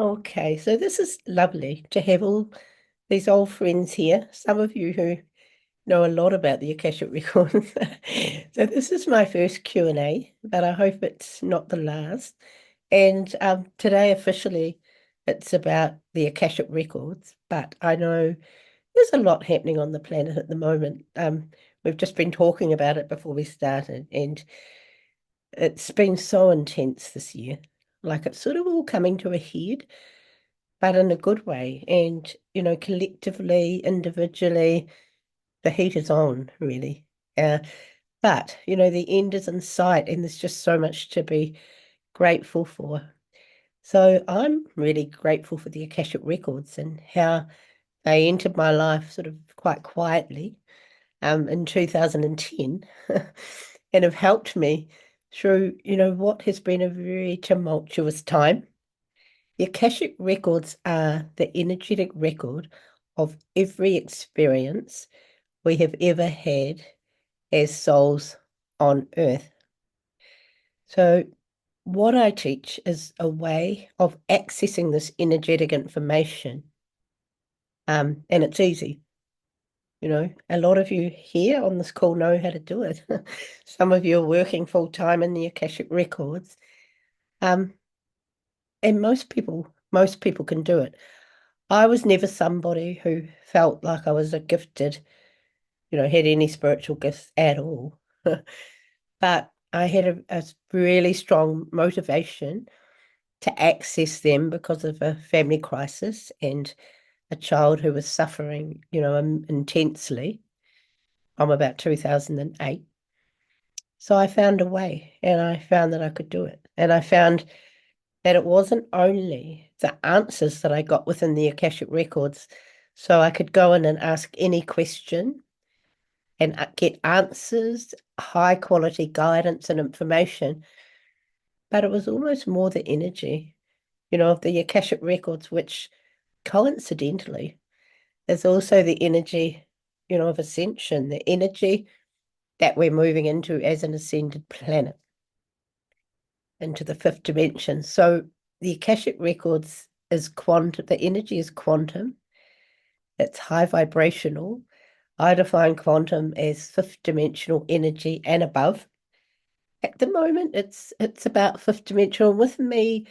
Okay, so this is lovely to have all these old friends here. Some of you who know a lot about the Akashic Records. So this is my first Q&A, but I hope it's not the last. And today officially it's about the Akashic Records, but I know there's a lot happening on the planet at the moment. We've just been talking about it before we started, and it's been so intense this year. Like it's sort of all coming to a head, but in a good way. And, collectively, individually, the heat is on, really. Uh, but, the end is in sight, and there's just so much to be grateful for. So I'm really grateful for the Akashic Records and how they entered my life sort of quite quietly in 2010 and have helped me through, what has been a very tumultuous time. The Akashic records are the energetic record of every experience we have ever had as souls on earth. So, what I teach is a way of accessing this energetic information. And it's easy. A lot of you here on this call know how to do it. Some of you are working full time in the Akashic records. Um, and most people can do it. I was never somebody who felt like I was a gifted, had any spiritual gifts at all. But I had a really strong motivation to access them because of a family crisis and a child who was suffering, intensely from about 2008. So I found a way and I found that I could do it. And I found that it wasn't only the answers that I got within the Akashic records. So I could go in and ask any question and get answers, high quality guidance and information. But it was almost more the energy, of the Akashic records, which coincidentally is also the energy, of ascension, the energy that we're moving into as an ascended planet into the fifth dimension. So the Akashic records is quantum, the energy is quantum, it's high vibrational. I define quantum as fifth dimensional energy and above. At the moment, it's about fifth dimensional with me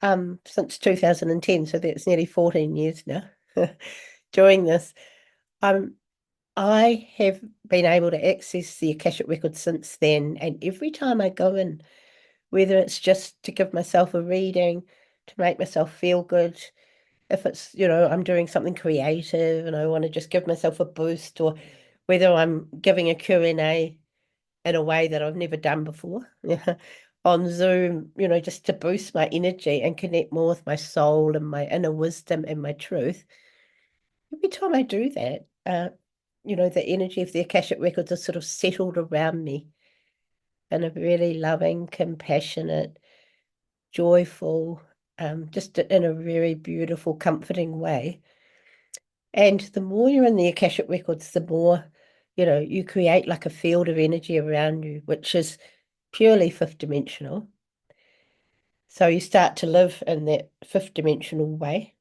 since 2010, so that's nearly 14 years now doing this. Um, I have been able to access the Akashic records since then, and every time I go in, whether it's just to give myself a reading, to make myself feel good, if it's, I'm doing something creative and I want to just give myself a boost, or whether I'm giving a Q&A in a way that I've never done before on Zoom, just to boost my energy and connect more with my soul and my inner wisdom and my truth. Every time I do that, the energy of the Akashic records is sort of settled around me in a really loving, compassionate, joyful, just in a very beautiful, comforting way. And the more you're in the Akashic records, the more, you create like a field of energy around you, which is purely fifth dimensional. So you start to live in that fifth dimensional way.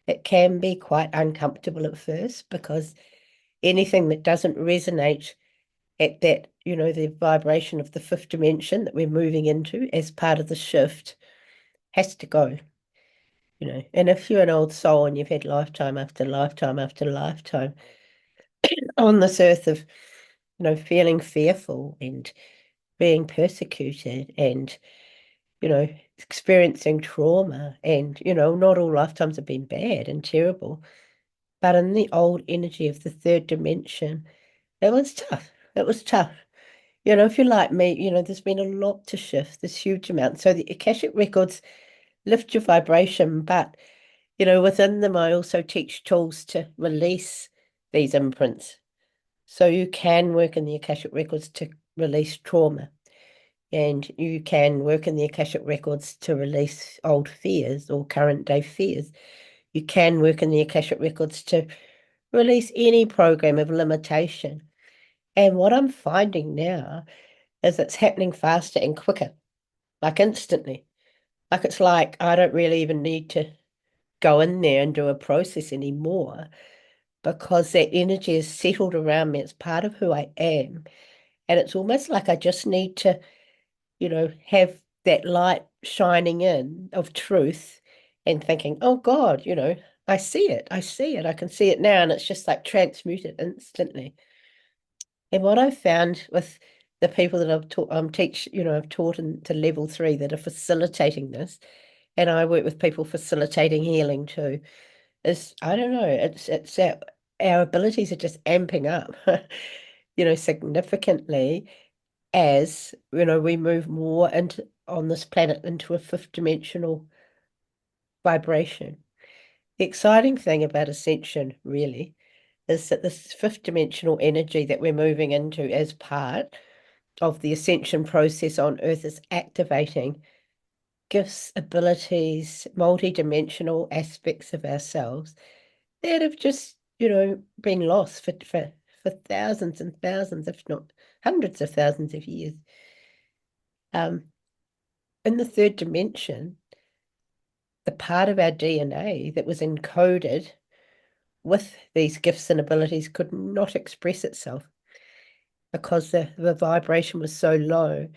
It can be quite uncomfortable at first because anything that doesn't resonate at that, the vibration of the fifth dimension that we're moving into as part of the shift has to go, And if you're an old soul and you've had lifetime after lifetime after lifetime on this earth of, feeling fearful and being persecuted and, you know, experiencing trauma and, not all lifetimes have been bad and terrible, but in the old energy of the third dimension, it was tough. It was tough. If you're like me, there's been a lot to shift, this huge amount. So the Akashic records lift your vibration, but, within them, I also teach tools to release these imprints. So you can work in the Akashic records to release trauma, and you can work in the Akashic records to release old fears or current day fears. You can work in the Akashic records to release any program of limitation. And what I'm finding now is it's happening faster and quicker, like instantly. It's like I don't really even need to go in there and do a process anymore because that energy is settled around me. It's part of who I am. And it's almost like I just need to, have that light shining in of truth and thinking, oh God, I see it. I see it. I can see it now. And it's just like transmuted instantly. And what I've found with the people that I've taught, I've taught into level 3 that are facilitating this, and I work with people facilitating healing too, is I don't know, it's our abilities are just amping up, significantly as, we move more into on this planet into a fifth dimensional vibration. The exciting thing about ascension really is that this fifth dimensional energy that we're moving into as part of the ascension process on Earth is activating gifts, abilities, multi-dimensional aspects of ourselves that have just, been lost for thousands and thousands, if not hundreds of thousands of years. Um, in the third dimension, the part of our DNA that was encoded with these gifts and abilities could not express itself because the vibration was so low.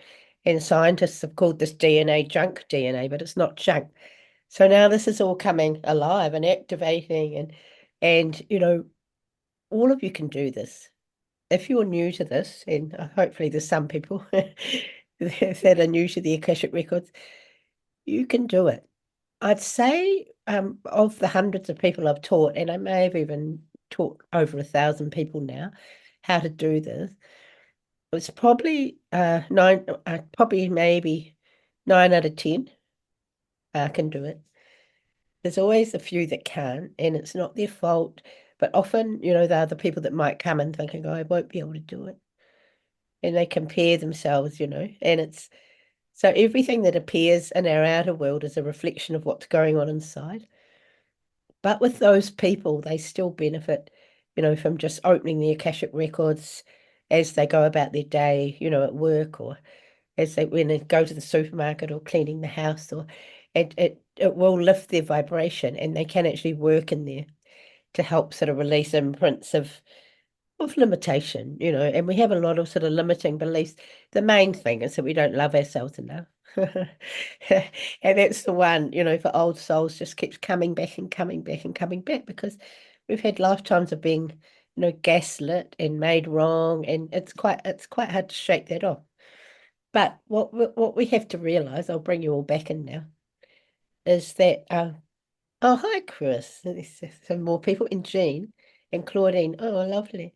And scientists have called this DNA junk DNA, but it's not junk. So now this is all coming alive and activating, and all of you can do this. If you're new to this, and hopefully there's some people that are new to the Akashic Records, you can do it. I'd say of the hundreds of people I've taught, and I may have even taught over 1,000 people now how to do this, it's probably probably maybe 9 out of 10 can do it. There's always a few that can't, and it's not their fault. But often, they're the people that might come in thinking, oh, I won't be able to do it. And they compare themselves, and it's so everything that appears in our outer world is a reflection of what's going on inside. But with those people, they still benefit, from just opening the Akashic Records as they go about their day, at work, or as when they go to the supermarket or cleaning the house, or it will lift their vibration, and they can actually work in there to help sort of release imprints of limitation, and we have a lot of sort of limiting beliefs. The main thing is that we don't love ourselves enough. And that's the one, for old souls just keeps coming back and coming back and coming back because we've had lifetimes of being, gaslit and made wrong, and it's quite hard to shake that off. But what we have to realize, I'll bring you all back in now, is that oh hi Chris, there's some more people, and Jean and Claudine. Oh, lovely.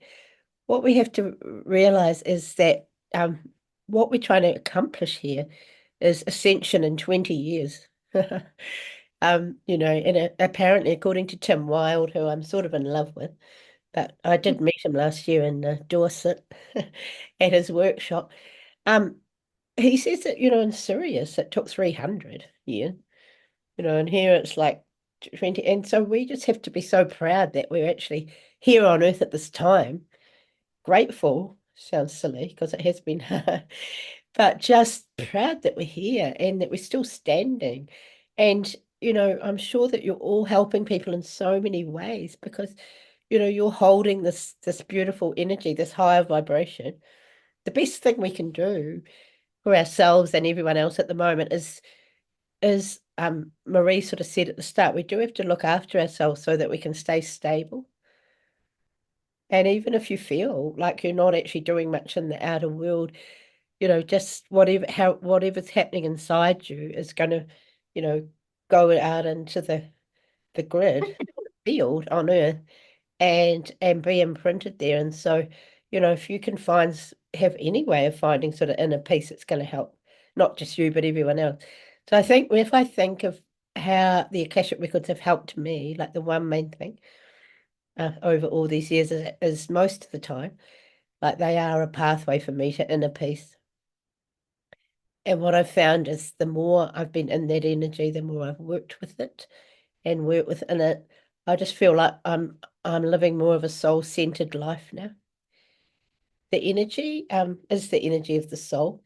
What we have to realize is that what we're trying to accomplish here is ascension in 20 years. And apparently, according to Tim Wilde, who I'm sort of in love with, but I did meet him last year in Dorset at his workshop. Um, he says that, in Sirius it took 300 years, and here it's like 20. And so we just have to be so proud that we're actually here on Earth at this time. Grateful sounds silly because it has been hard, but just proud that we're here and that we're still standing. And, I'm sure that you're all helping people in so many ways because, you're holding this beautiful energy, this higher vibration. The best thing we can do for ourselves and everyone else at the moment is Marie sort of said at the start, we do have to look after ourselves so that we can stay stable. And even if you feel like you're not actually doing much in the outer world, just whatever's happening inside you is going to, you know, go out into the grid field on Earth and be imprinted there. And so, if you can have any way of finding sort of inner peace, it's going to help not just you but everyone else. So I think if I think of how the Akashic Records have helped me, like the one main thing over all these years is most of the time, like they are a pathway for me to inner peace. And what I've found is the more I've been in that energy, the more I've worked with it and worked within it, I just feel like I'm living more of a soul-centered life now. The energy is the energy of the soul.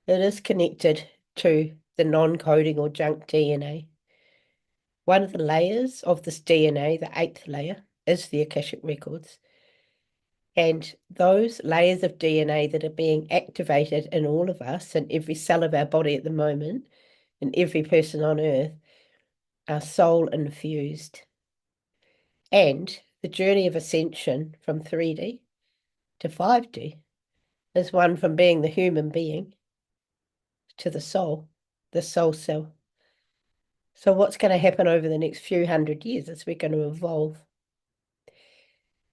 It is connected to the non-coding or junk DNA. One of the layers of this DNA, the eighth layer, is the Akashic Records. And those layers of DNA that are being activated in all of us and every cell of our body at the moment, and every person on earth, are soul infused. And the journey of ascension from 3D to 5D is one from being the human being to the soul cell. So what's going to happen over the next few hundred years is we're going to evolve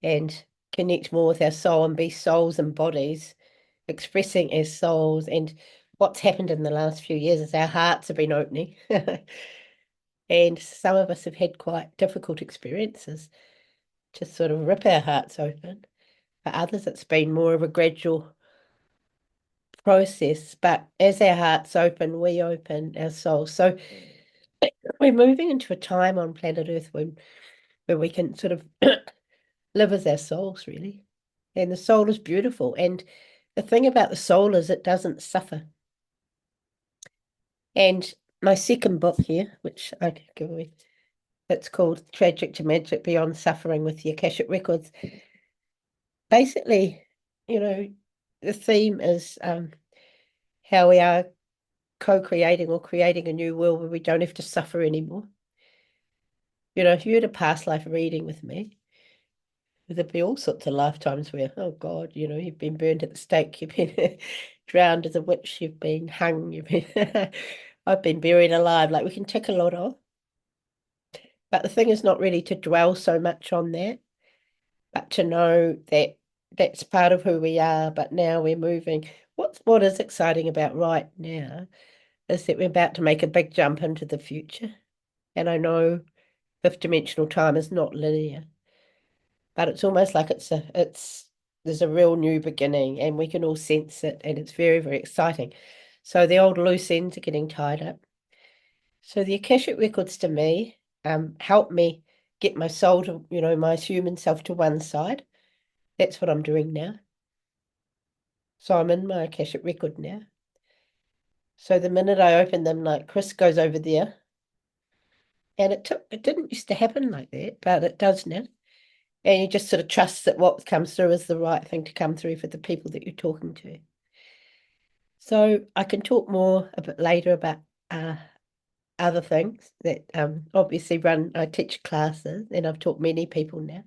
and connect more with our soul and be souls and bodies, expressing as souls. And what's happened in the last few years is our hearts have been opening. And some of us have had quite difficult experiences to sort of rip our hearts open. For others, it's been more of a gradual process. But as our hearts open, we open our souls. So we're moving into a time on planet Earth where we can sort of live as our souls, really. And the soul is beautiful. And the thing about the soul is it doesn't suffer. And my second book here, which I could give away, it's called Tragic to Magic Beyond Suffering with the Akashic Records. Basically, the theme is how we are co-creating or creating a new world where we don't have to suffer anymore. If you had a past life reading with me, there'd be all sorts of lifetimes where, oh God, you've been burned at the stake, you've been drowned as a witch, you've been hung, I've been buried alive. Like we can tick a lot off. But the thing is not really to dwell so much on that, but to know that that's part of who we are, but now we're moving. What is exciting about right now is that we're about to make a big jump into the future. And I know fifth dimensional time is not linear, but it's almost like there's a real new beginning and we can all sense it and it's very, very exciting. So the old loose ends are getting tied up. So the Akashic Records to me help me get my soul to, my human self to one side. That's what I'm doing now. So I'm in my Akashic Record now. So the minute I open them, like Chris goes over there, and it didn't used to happen like that, but it does now. And you just sort of trust that what comes through is the right thing to come through for the people that you're talking to. So I can talk more a bit later about other things that obviously I teach classes and I've taught many people now.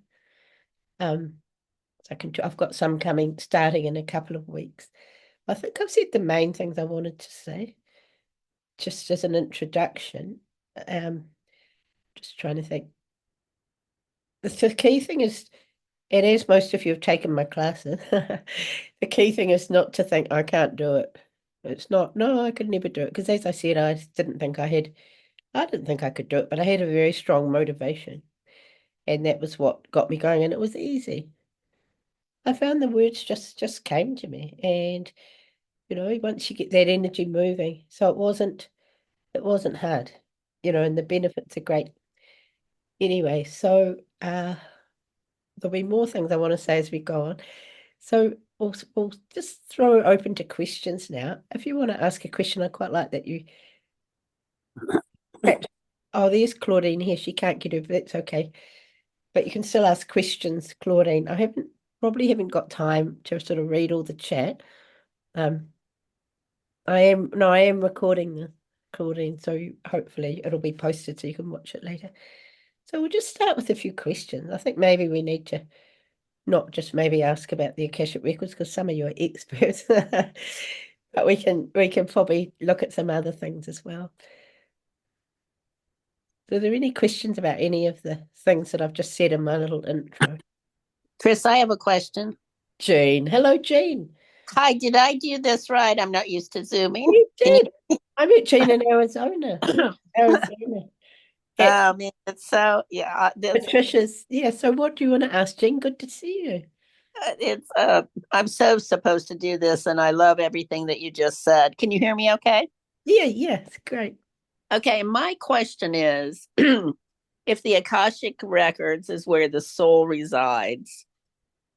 So I've got some coming starting in a couple of weeks. I think I've said the main things I wanted to say, just as an introduction. Just trying to think. The key thing is, and as most of you have taken my classes, the key thing is not to think I can't do it. It's not, no, I could never do it. Because as I said, I didn't think I could do it, but I had a very strong motivation. And that was what got me going, and it was easy. I found the words just came to me. And, once you get that energy moving, so it wasn't hard, and the benefits are great. Anyway, so there'll be more things I want to say as we go on. So we'll just throw it open to questions now. If you want to ask a question, I quite like that you perhaps, oh, there's Claudine here. She can't get over, that's okay. But you can still ask questions, Claudine. I probably haven't got time to sort of read all the chat. I am recording this, Claudine, so hopefully it'll be posted so you can watch it later. So we'll just start with a few questions. I think maybe we need to not just maybe ask about the Akashic Records because some of you are experts, but we can probably look at some other things as well. So are there any questions about any of the things that I've just said in my little intro? Chris, I have a question. Jean. Hello, Jean. Hi, did I do this right? I'm not used to Zooming. You Can did. I met Jean in Arizona. you? At Man, it's so yeah. Patricia's. Yeah. So what do you want to ask, Jean? Good to see you. It's I'm so supposed to do this, and I love everything that you just said. Can you hear me? Okay. Yeah, it's great. Okay. My question is, if the Akashic Records is where the soul resides,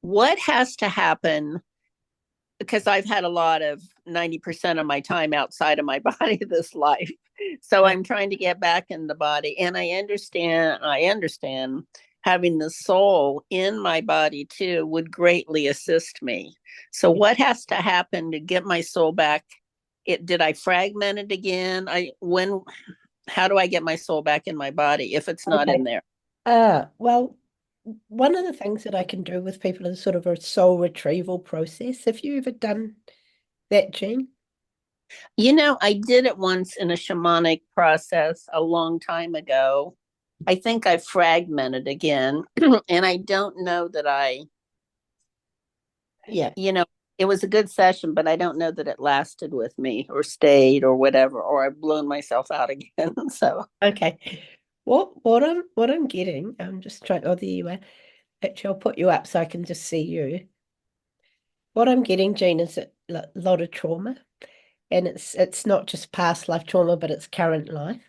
what has to happen because I've had a lot of 90% of my time outside of my body this life. So Uh, I'm trying to get back in the body. And I understand having the soul in my body too would greatly assist me. So yeah. what has to happen to get my soul back? Did I fragment it again? I when How do I get my soul back in my body if it's not in Okay. there? Well, one of the things that I can do with people is sort of a soul retrieval process. Have you ever done that, Jean? I did it once in a shamanic process a long time ago. I think I fragmented again. And I don't know that Yeah. you know, it was a good session, but I don't know that it lasted with me or stayed or whatever, or I've blown myself out again. So, Okay. What I'm getting, I'm just trying, oh, there you are. Actually, I'll put you up so I can just see you. What I'm getting, Jean, is a lot of trauma. And it's not just past life trauma, but it's current life.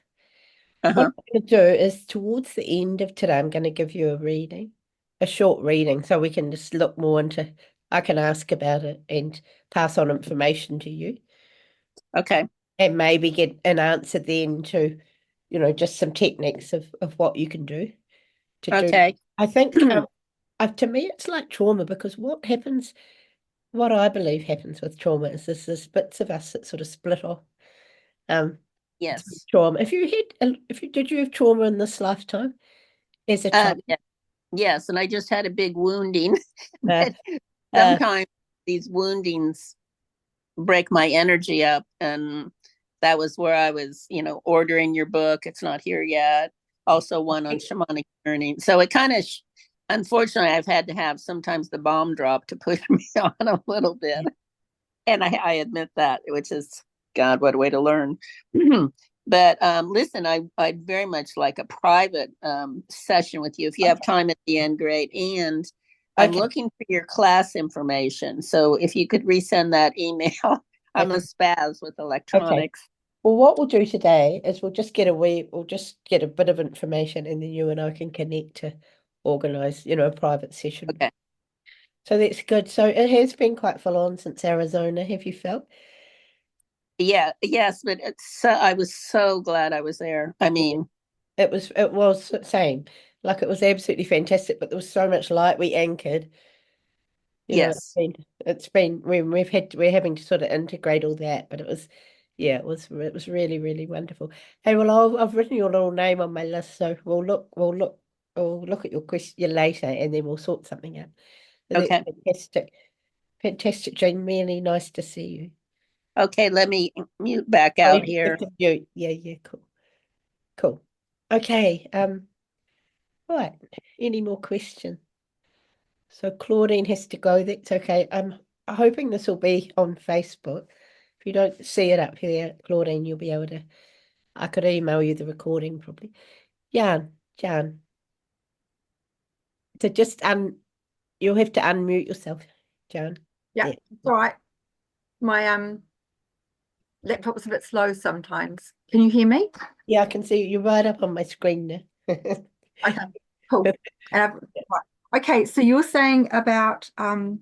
What uh-huh. I'm going to do is towards the end of today, I'm going to give you a reading, a short reading, so we can just look more into, I can ask about it and pass on information to you Okay. and maybe get an answer then to, just some techniques of what you can do to do. Okay. I think to me, it's like trauma because what I believe happens with trauma is there's bits of us that sort of split off. Um, Yes. Trauma. Did you have trauma in this lifetime as a child? Yeah, yes. And I just had a big wounding, Uh, but uh, sometimes these woundings break my energy up. And that was where I was, ordering your book. It's not here yet. Also, one on shamanic journey. So it kind of, unfortunately, I've had to have sometimes the bomb drop to push me on a little bit. And I admit that, which is, God, what a way to learn. But listen, I'd very much like a private session with you if you have okay, time at the end. Great, and I'm okay, looking for your class information. So if you could resend that email, I'm a okay, spaz with okay. electronics. Well, what we'll do today is we'll just get a bit of information, and then you and I can connect to organize, a private session. Okay. So that's good. So it has been quite full on since Arizona. Have you felt? Yeah. Yes, but I was so glad I was there. I Yeah. mean, It was same. Like it was absolutely fantastic, but there was so much light. We anchored. yes. We're having to sort of integrate all that, but yeah, it was really, really wonderful. Hey, well, I've written your little name on my list, so we'll look at your question later, and then we'll sort something out. So that's Okay. fantastic, fantastic, Jane. Really nice to see you. Okay. Let me mute back Oh, out you here. can mute. Yeah, yeah, cool, cool. Okay, right. Any more questions? So Claudine has to go. That's okay. I'm hoping this will be on Facebook. If you don't see it up here, Claudine, you'll be able to. I could email you the recording probably. Jan. So just you'll have to unmute yourself, Jan. Yeah, Yeah, it's all right. My laptop's a bit slow sometimes. Can you hear me? yeah, I can see you right up on my screen now. Okay, cool. Right. Okay, so you were saying about oh,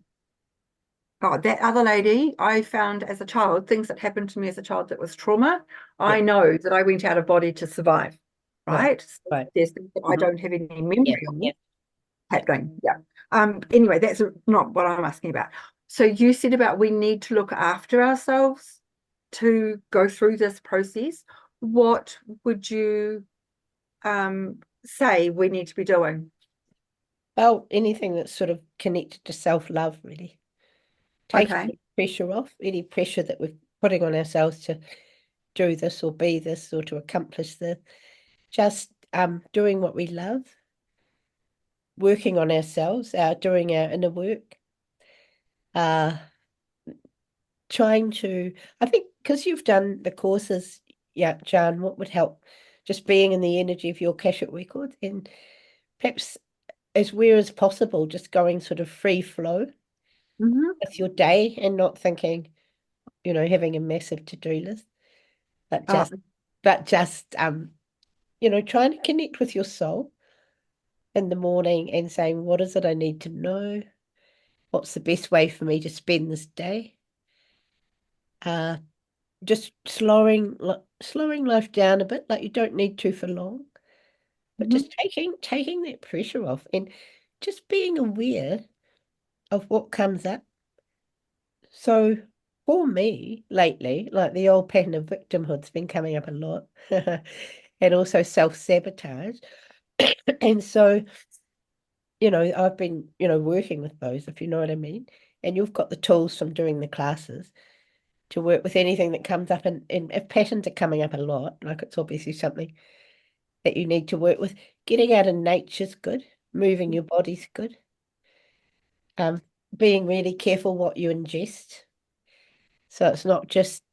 that other lady I found as a child, things that happened to me as a child that was trauma. Yeah, I know that I went out of body to survive, right, right? So right. there's things that I Mhm. don't have any Yeah, memory yeah, of yeah. happening. Yeah. Anyway, that's not what I'm asking about. So you said about we need to look after ourselves to go through this process. What would you say we need to be doing? Well, anything that's sort of connected to self-love, really. Taking Okay. the pressure off, any pressure that we're putting on ourselves to do this or be this or to accomplish this. Just doing what we love, working on ourselves, doing our inner work, uh, trying to, I think, because you've done the courses, yeah, Jan, what would help? Just being in the energy of your Akashic record and perhaps as where as possible, just going sort of free flow Hmm. with your day and not thinking, having a massive to-do list, but Oh, just trying to connect with your soul in the morning and saying, what is it I need to know? What's the best way for me to spend this day? just slowing life down a bit, like you don't need to for long, but Mhm. just taking that pressure off and just being aware of what comes up. So for me lately, like the old pattern of victimhood's been coming up a lot, and also self-sabotage. And so, I've been, working with those, if you know what I mean. And you've got the tools from doing the classes to work with anything that comes up. And if patterns are coming up a lot, like it's obviously something that you need to work with, getting out in nature's good, moving your body's good, um, being really careful what you ingest. So it's not just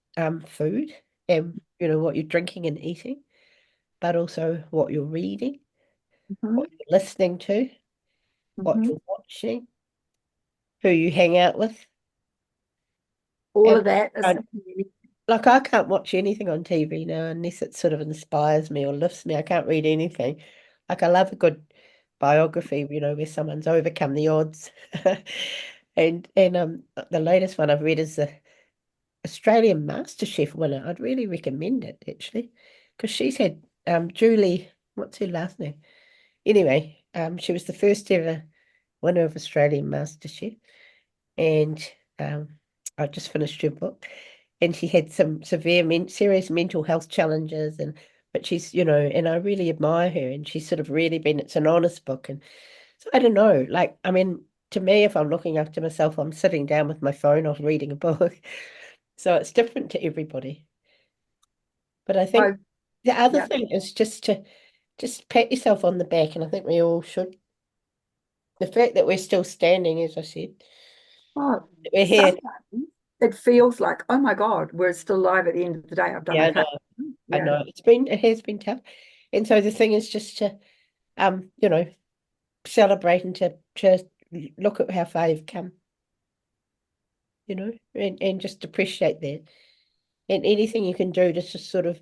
food and, what you're drinking and eating, but also what you're reading, Mhm. what you're listening to, what Mhm. you're watching, who you hang out with. All And of that is I, like I can't watch anything on TV now unless it sort of inspires me or lifts me. I can't read anything. Like I love a good biography, where someone's overcome the odds. And the latest one I've read is the Australian MasterChef winner. I'd really recommend it actually, because she's had Julie, what's her last name? Anyway, she was the first ever winner of Australian MasterChef, and um, I just finished her book, and she had some serious mental health challenges, but she's, and I really admire her, and she's sort of really been. It's an honest book, and so I don't know, like, I mean, to me, if I'm looking after myself, I'm sitting down with my phone or reading a book, so it's different to everybody. But I think oh, the other yeah. thing is just to just pat yourself on the back, and I think we all should. The fact that we're still standing, as I said, Oh, that we're here. sometimes it feels like, oh my God, we're still alive at the end of the day. I've done Yeah, I okay. know. I Yeah. know. It has been tough. And so the thing is just to you know, celebrate and to look at how far you've come, and just appreciate that. And anything you can do just to sort of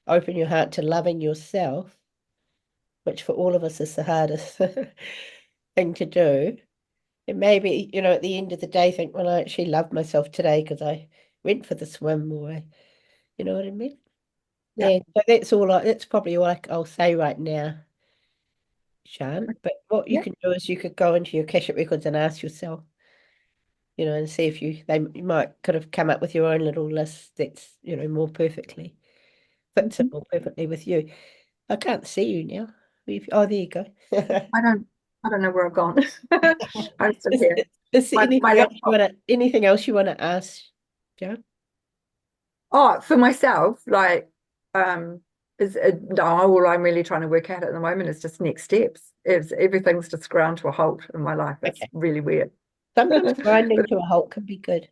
open your heart to loving yourself, which for all of us is the hardest thing to do. And maybe, at the end of the day think, well, I actually love myself today because I went for the swim, or you know what I mean? Yeah. And so that's probably all I'll say right now, Shan. But what you Yeah. can do is you could go into your Akashic Records and ask yourself, and see if you might could have come up with your own little list that's, more perfectly fits it Mhm. more perfectly with you. I can't see you now. Oh, there you go. I don't, I don't know where I've gone. I'm still Is, here. is there My laptop. anything else you want to ask, Joan? Oh, for myself, like, no, all I'm really trying to work out at the moment is just next steps. It's everything's just ground to a halt in my life. It's Okay. really weird. Sometimes grinding But to a halt can be good,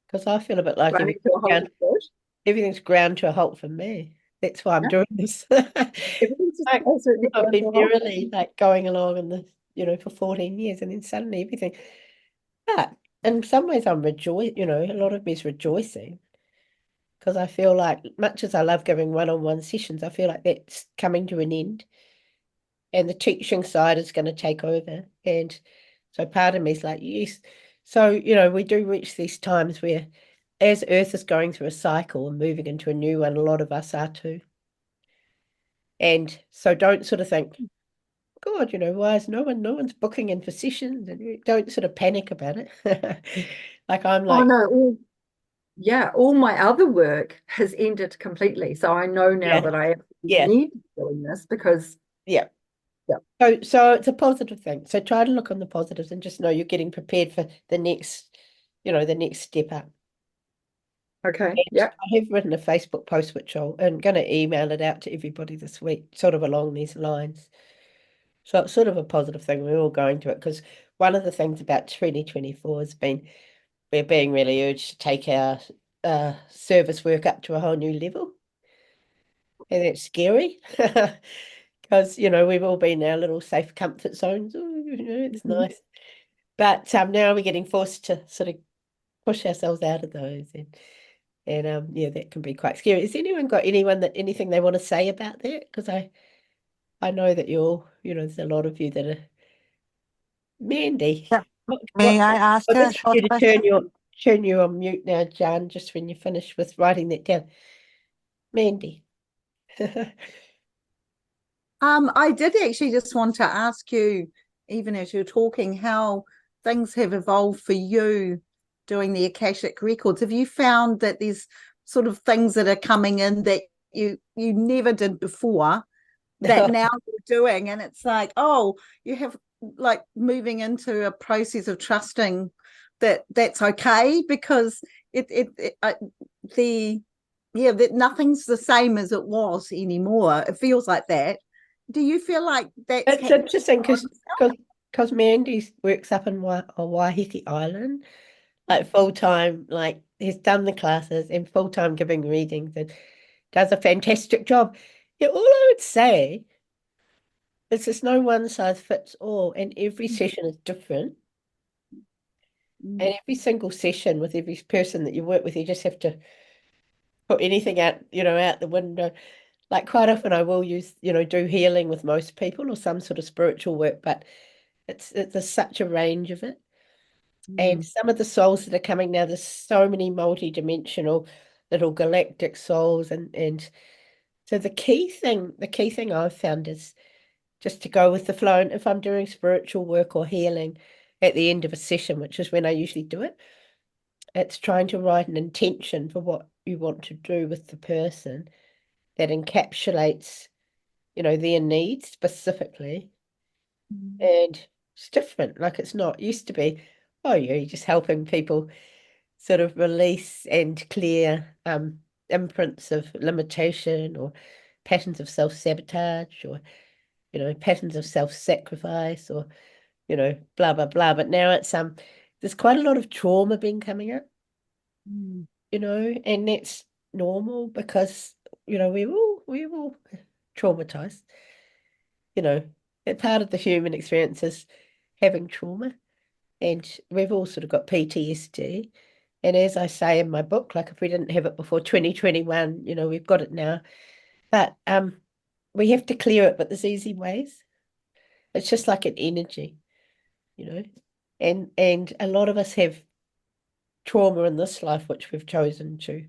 because I feel a bit like grinding to a halt is good. everything's ground to a halt for me. That's why I'm Yeah. doing this. Everything's just Like, absolutely I've ground to been a halt. merrily like going along in this, for 14 years, and then suddenly everything. But in some ways, I'm a lot of me is rejoicing, because I feel like, much as I love giving one-on-one sessions, I feel like that's coming to an end, and the teaching side is going to take over. And so part of me is like, yes. So, we do reach these times where, as Earth is going through a cycle and moving into a new one, a lot of us are too. And so don't sort of think, God, why is no one's booking in for sessions? And you don't sort of panic about it. Like I'm Oh like, no, yeah, all my other work has ended completely. So I know now yeah, that I absolutely yeah, need to be doing this because, yeah. yeah, So it's a positive thing. So try to look on the positives and just know you're getting prepared for the next step up. okay, And yeah, I have written a Facebook post, which I'm going to email it out to everybody this week, sort of along these lines. So it's sort of a positive thing. We're all going to it, because one of the things about 2024 has been we're being really urged to take our service work up to a whole new level. And it's scary, because, we've all been in our little safe comfort zones. Oh, it's mhm. nice. But now we're getting forced to sort of push ourselves out of those. And yeah, that can be quite scary. Has anyone got anything they want to say about that? Because I know that there's a lot of you that are Mandy. Yeah. What May what I ask oh, a this is you short to turn question? turn you on mute now, Jan, just when you finish with writing that down. Mandy. I did actually just want to ask you, even as you're talking, how things have evolved for you doing the Akashic Records. Have you found that there's sort of things that are coming in that you never did before that now you're doing, and it's like, oh, you have like moving into a process of trusting that that's okay, because that nothing's the same as it was anymore. It feels like that. Do you feel like that's It's interesting because Mandy works up in Waiheke Island, like full time, like he's done the classes and full time giving readings and does a fantastic job. Yeah, all I would say is there's no one size fits all, and every session is different. And every single session with every person that you work with, you just have to put anything out, out the window. Like quite often I will use, do healing with most people or some sort of spiritual work, but there's such a range of it. And some of the souls that are coming now, there's so many multi-dimensional little galactic souls, and so the key thing I've found is just to go with the flow. And if I'm doing spiritual work or healing at the end of a session, which is when I usually do it, it's trying to write an intention for what you want to do with the person that encapsulates, their needs specifically. And it's different. Like it's not used to be, oh, yeah, you're just helping people sort of release and clear imprints of limitation or patterns of self-sabotage or, patterns of self-sacrifice or, blah, blah, blah. But now it's there's quite a lot of trauma being coming up, and that's normal because, we all traumatized, that part of the human experience is having trauma, and we've all sort of got PTSD. And as I say in my book, like if we didn't have it before 2021, we've got it now. But we have to clear it, but there's easy ways. It's just like an energy, and a lot of us have trauma in this life, which we've chosen to,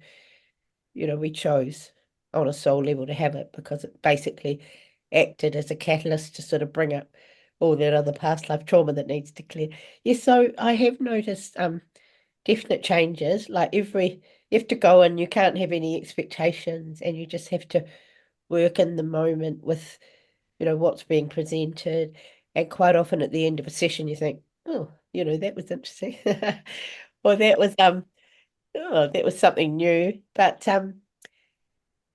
we chose on a soul level to have it because it basically acted as a catalyst to sort of bring up all that other past life trauma that needs to clear. Yes, so I have noticed definite changes. Like you have to go and you can't have any expectations, and you just have to work in the moment with, what's being presented. And quite often at the end of a session, you think, oh, that was interesting, or that was something new. But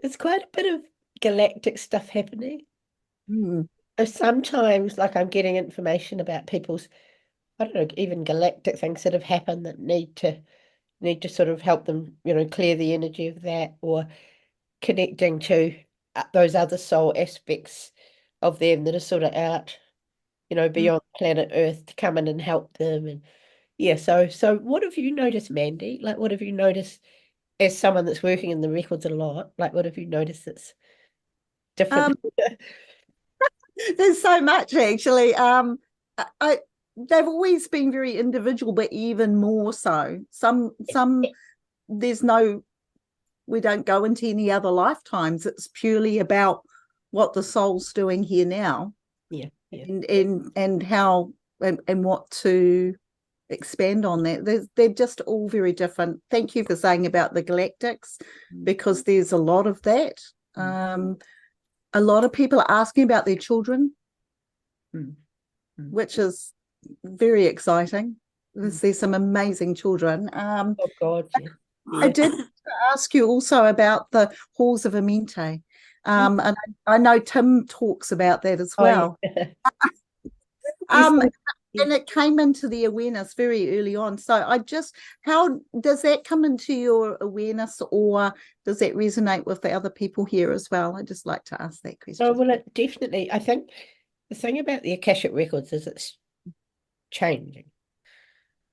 there's quite a bit of galactic stuff happening. So sometimes, like I'm getting information about people's, I don't know, even galactic things that have happened that need to sort of help them, clear the energy of that, or connecting to those other soul aspects of them that are sort of out, beyond planet Earth to come in and help them. And yeah, so what have you noticed, Mandy? Like, what have you noticed as someone that's working in the records a lot? Like, what have you noticed that's different? There's so much actually. They've always been very individual, but even more so. Some there's no, we don't go into any other lifetimes. It's purely about what the soul's doing here now. Yeah. And how and what to expand on that. They're just all very different. Thank you for saying about the galactics, because there's a lot of that. A lot of people are asking about their children, which is very exciting. There's some amazing children. Oh God, yeah. I did ask you also about the halls of Amente. And I know Tim talks about that as well. And it came into the awareness very early on. So how does that come into your awareness, or does that resonate with the other people here as well? I'd just like to ask that question. Oh, well, it definitely, I think the thing about the Akashic Records is it's changing.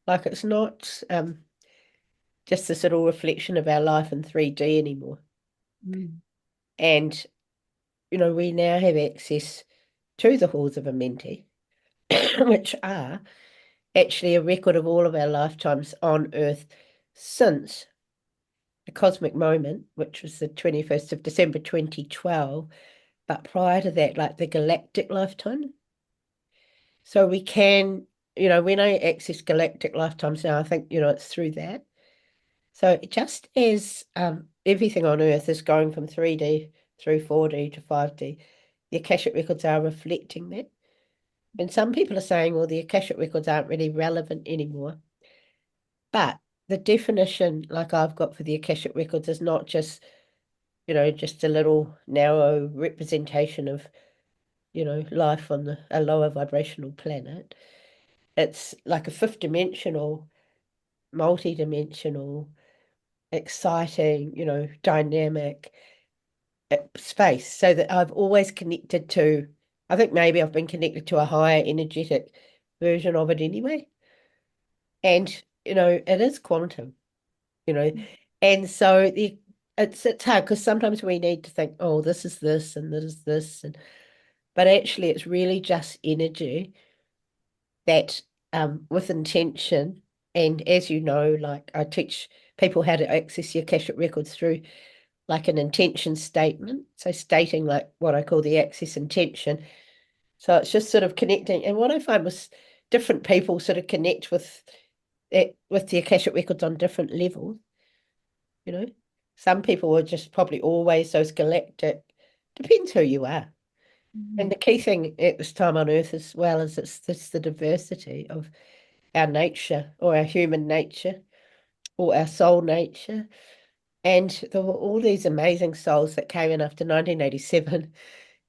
Like it's not just this little reflection of our life in 3D anymore. And, we now have access to the halls of Amenti, which are actually a record of all of our lifetimes on Earth since the cosmic moment, which was the 21st of December 2012, but prior to that, like the galactic lifetime. So we can, when I access galactic lifetimes now, I think, it's through that. So just as everything on Earth is going from 3D through 4D to 5D, the Akashic Records are reflecting that. And some people are saying, well, the Akashic Records aren't really relevant anymore. But the definition, like I've got for the Akashic Records, is not just, just a little narrow representation of, life on a lower vibrational planet. It's like a fifth dimensional, multi-dimensional, exciting, dynamic space. So that I've always connected to, I think maybe I've been connected to a higher energetic version of it anyway. And, it is quantum, and so it's hard because sometimes we need to think, oh, this is this and this is this, but actually it's really just energy that with intention. And as you know, like I teach people how to access your Akashic records through like an intention statement. So stating like what I call the access intention. So it's just sort of connecting. And what I find was different people sort of connect with it with the Akashic records on different levels. Some people are just probably always those galactic. Depends who you are. And the key thing at this time on Earth as well is it's the diversity of our nature or our human nature or our soul nature. And there were all these amazing souls that came in after 1987.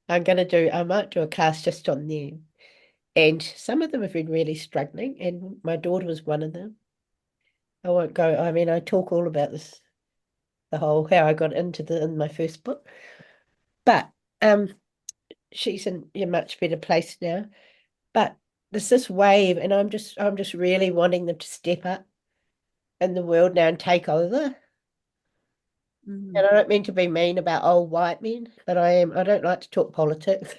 I might do a class just on them. And some of them have been really struggling, and my daughter was one of them. I won't go, I mean, I talk all about this, the whole how I got into in my first book. But she's in a much better place now. But there's this wave, and I'm just really wanting them to step up in the world now and take over. And I don't mean to be mean about old white men, but I don't like to talk politics.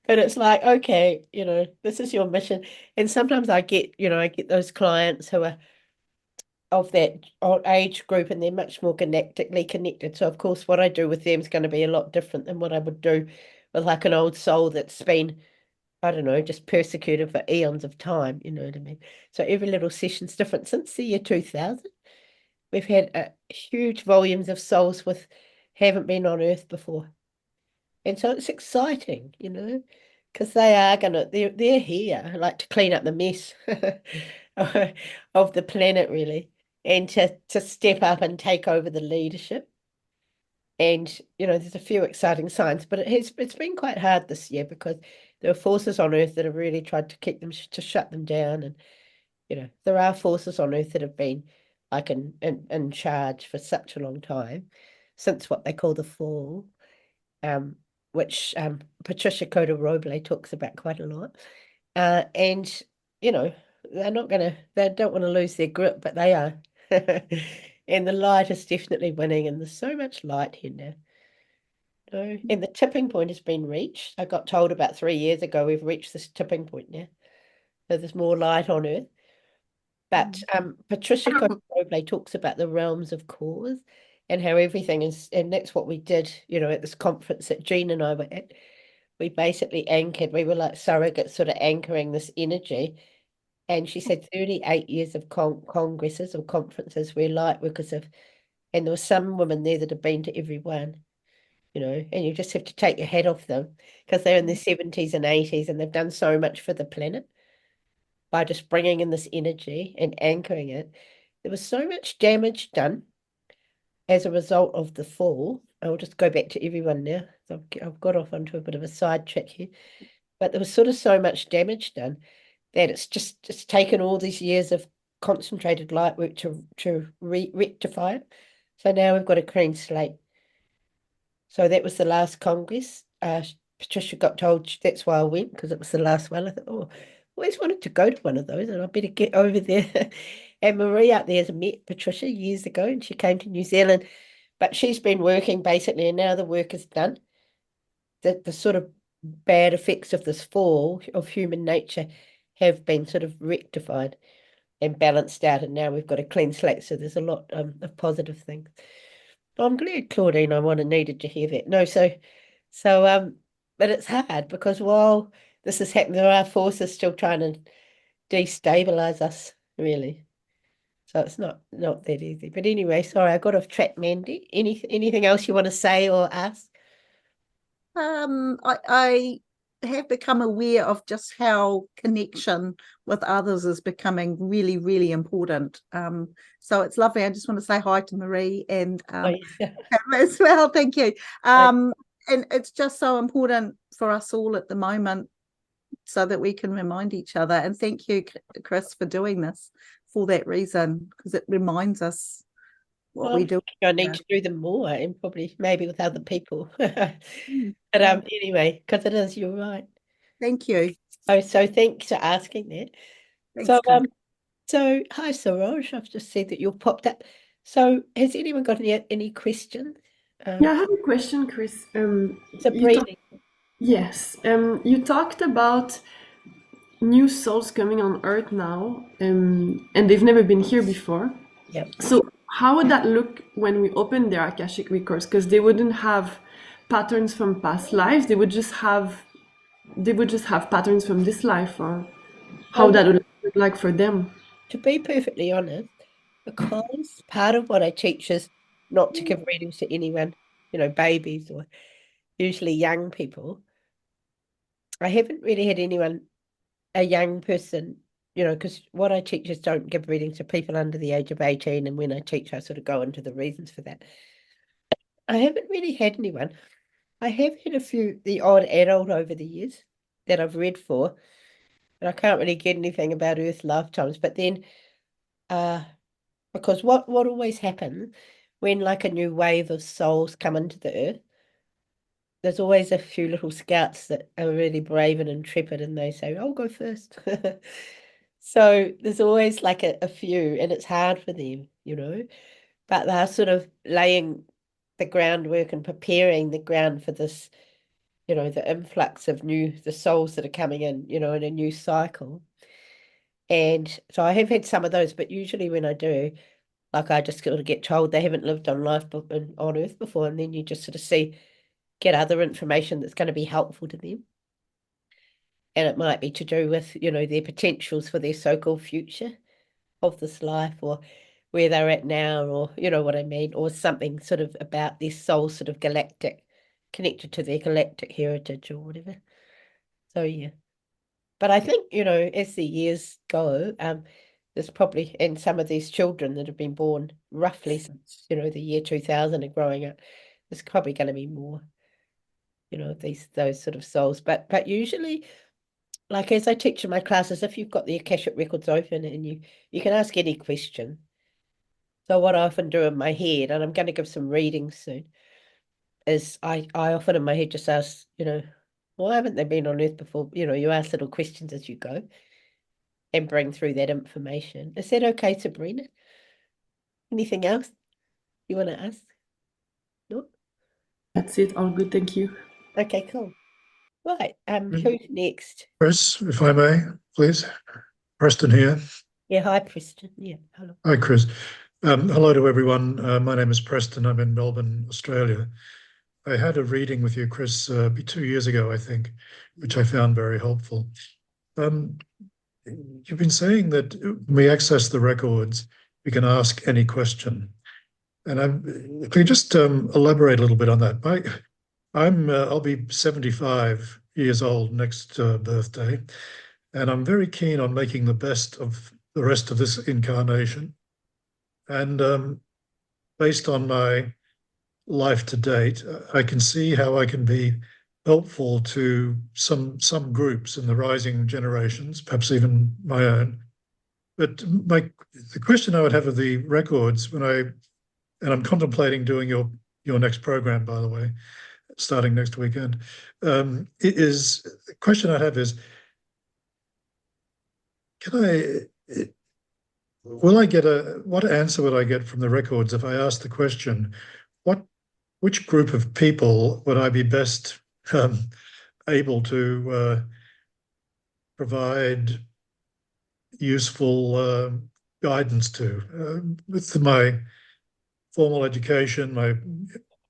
But it's like, okay, this is your mission. And sometimes I get those clients who are of that old age group and they're much more galactically connected. So of course what I do with them is going to be a lot different than what I would do with like an old soul that's been, I don't know, just persecuted for eons of time, you know what I mean? So every little session's different. Since the year 2000, we've had huge volumes of souls with haven't been on Earth before. And so it's exciting, because they're here, like to clean up the mess of the planet, really, and to step up and take over the leadership. And, there's a few exciting signs, but it's been quite hard this year because there are forces on Earth that have really tried to keep them, to shut them down. And, there are forces on Earth that have been like in charge for such a long time, since what they call the fall. Which Patricia Coda Roble talks about quite a lot. And, they don't want to lose their grip, but they are. And the light is definitely winning, and there's so much light here now. And the tipping point has been reached. I got told about 3 years ago we've reached this tipping point now. So there's more light on Earth. But Patricia Coble talks about the realms of cause and how everything is, and that's what we did, at this conference that Jean and I were at. We basically anchored, we were like surrogates, sort of anchoring this energy. And she said 38 years of congresses or conferences where light workers have, and there were some women there that have been to every one, and you just have to take your hat off them because they're in their 70s and 80s and they've done so much for the planet by just bringing in this energy and anchoring it. There was so much damage done as a result of the fall. I'll just go back to everyone now. So I've got off onto a bit of a side track here. But there was sort of so much damage done that it's taken all these years of concentrated light work to rectify it. So now we've got a clean slate. So that was the last Congress. Patricia got told that's why I went, because it was the last one. I thought, oh, I always wanted to go to one of those, and I better get over there. And Marie out there has met Patricia years ago, and she came to New Zealand, but she's been working basically, and now the work is done. The sort of bad effects of this fall of human nature have been sort of rectified. and balanced out, and now we've got a clean slate. So there's a lot of positive things. I'm glad, Claudine. Needed to hear that. No, but it's hard because while this is happening, there are forces still trying to destabilize us, really. So it's not that easy. But anyway, sorry, I got off track, Mandy. Anything else you want to say or ask? I have become aware of just how connection with others is becoming really, really important. So it's lovely. I just want to say hi to Marie and Oh, yeah. as well. Thank you. And it's just so important for us all at the moment so that we can remind each other. And thank you, Chris, for doing this for that reason, because it reminds us what we do. I need to do them more, and probably maybe with other people. Mm. But anyway, because it is, you're right. Thank you. Oh, so thanks for asking that. Thanks, So so hi, Saroj. I've just said that you popped up. So has anyone got any questions? Yeah, I have a question, Chris. It's a You talk- breathing. yes, you talked about new souls coming on Earth now, and they've never been here before. Yeah. So how would that look when we open their Akashic records? Because they wouldn't have patterns from past lives; they would just have patterns from this life, or how that would look like for them. To be perfectly honest, because part of what I teach is not to give readings to anyone, babies or usually young people. I haven't really had anyone, a young person, because what I teach is don't give readings to people under the age of 18. And when I teach, I sort of go into the reasons for that. I haven't really had anyone. I have had the odd adult over the years that I've read for, and I can't really get anything about Earth lifetimes. But then, because what always happens when like a new wave of souls come into the Earth, there's always a few little scouts that are really brave and intrepid, and they say, "I'll go first." So there's always like a few, and it's hard for them, but they're sort of laying the groundwork and preparing the ground for this, the influx of the souls that are coming in, in a new cycle. And so I have had some of those, but usually when I do, like I just sort of get told they haven't lived on on Earth before, and then you just sort of get other information that's going to be helpful to them. And it might be to do with, their potentials for their so-called future of this life, or where they're at now, or, what I mean, or something sort of about their soul sort of galactic, connected to their galactic heritage or whatever. So, yeah. But I think, as the years go, there's probably, and some of these children that have been born roughly since, the year 2000 and growing up, there's probably going to be more, those sort of souls. But usually, like as I teach in my classes, if you've got the Akashic Records open and you can ask any question. So what I often do in my head, and I'm going to give some readings soon, is I often in my head just ask, why haven't they been on Earth before? You ask little questions as you go and bring through that information. Is that okay, Sabrina? Anything else you want to ask? No? That's it. All good. Thank you. Okay, cool. Right. Who's next? Chris, if I may, please. Preston here. Yeah, hi, Preston. Yeah, hello. Hi, Chris. Hello to everyone. My name is Preston. I'm in Melbourne, Australia. I had a reading with you, Chris, 2 years ago, I think, which I found very helpful. You've been saying that when we access the records, we can ask any question. And if you just elaborate a little bit on that. I'll be 75 years old next birthday, and I'm very keen on making the best of the rest of this incarnation. And based on my life to date, I can see how I can be helpful to some groups in the rising generations, perhaps even my own. But the question I would have of the records and I'm contemplating doing your next program, by the way, starting next weekend, the question I have is, what answer would I get from the records if I asked the question, which group of people would I be best able to provide useful guidance to. With my formal education, my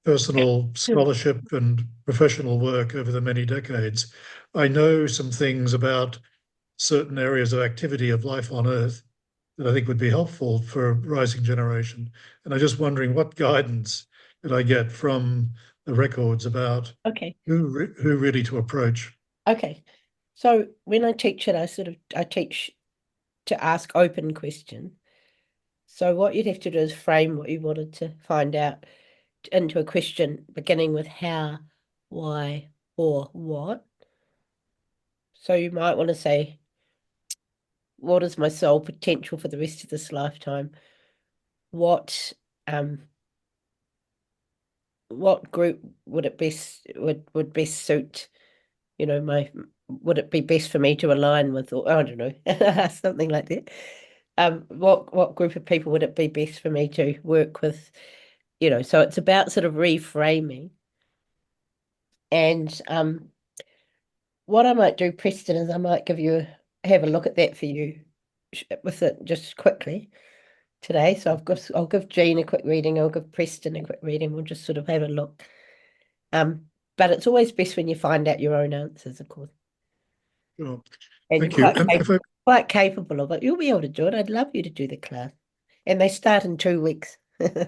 personal scholarship and professional work over the many decades, I know some things about certain areas of activity of life on Earth that I think would be helpful for a rising generation. And I'm just wondering what guidance did I get from the records about Okay. who really to approach. Okay. So when I teach it, I teach to ask open questions. So what you'd have to do is frame what you wanted to find out into a question beginning with how, why, or what. So you might want to say, what is my soul potential for the rest of this lifetime? What group would it best would best suit, would it be best for me to align with, or I don't know, something like that. What group of people would it be best for me to work with? So it's about sort of reframing. And what I might do, Preston, is I might have a look at that for you with it just quickly today. So I'll give Jean a quick reading, I'll give Preston a quick reading, we'll just sort of have a look. But it's always best when you find out your own answers, of course. Sure. And Thank you're you. quite capable of it. You'll be able to do it. I'd love you to do the class. And they start in 2 weeks. 2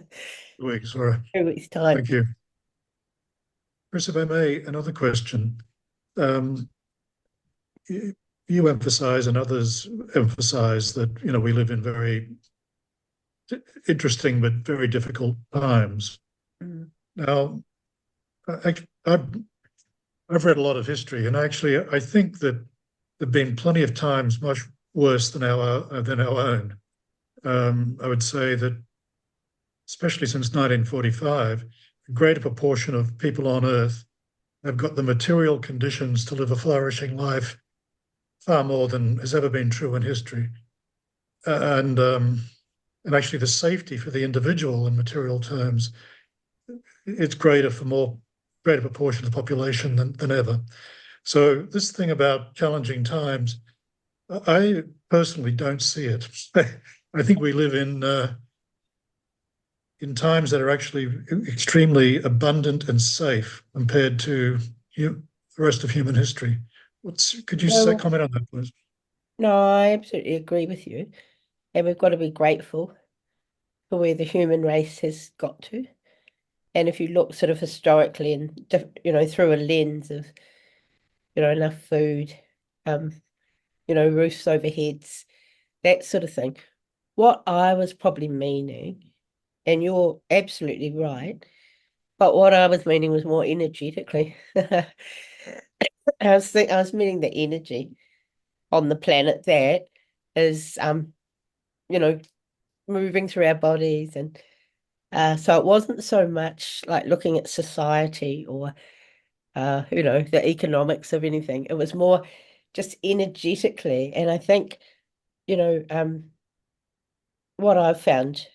weeks, all right. 2 weeks' time. Thank you. Chris, if I may, another question. You emphasize and others emphasize that, we live in very interesting but very difficult times. Mm. Now, I've read a lot of history, and actually, I think that there've been plenty of times much worse than our own. I would say that, especially since 1945, a greater proportion of people on Earth have got the material conditions to live a flourishing life, far more than has ever been true in history. And actually, the safety for the individual in material terms, it's greater greater proportion of the population than ever. So this thing about challenging times, I personally don't see it. I think we live in times that are actually extremely abundant and safe compared to the rest of human history. Could you comment on that, please? No, I absolutely agree with you. And we've got to be grateful for where the human race has got to. And if you look sort of historically and, through a lens of, enough food, roofs over heads, that sort of thing. What I was probably meaning, and you're absolutely right, but what I was meaning was more energetically. I was meaning the energy on the planet that is, moving through our bodies. And so it wasn't so much like looking at society or, the economics of anything. It was more just energetically. And I think, what I've found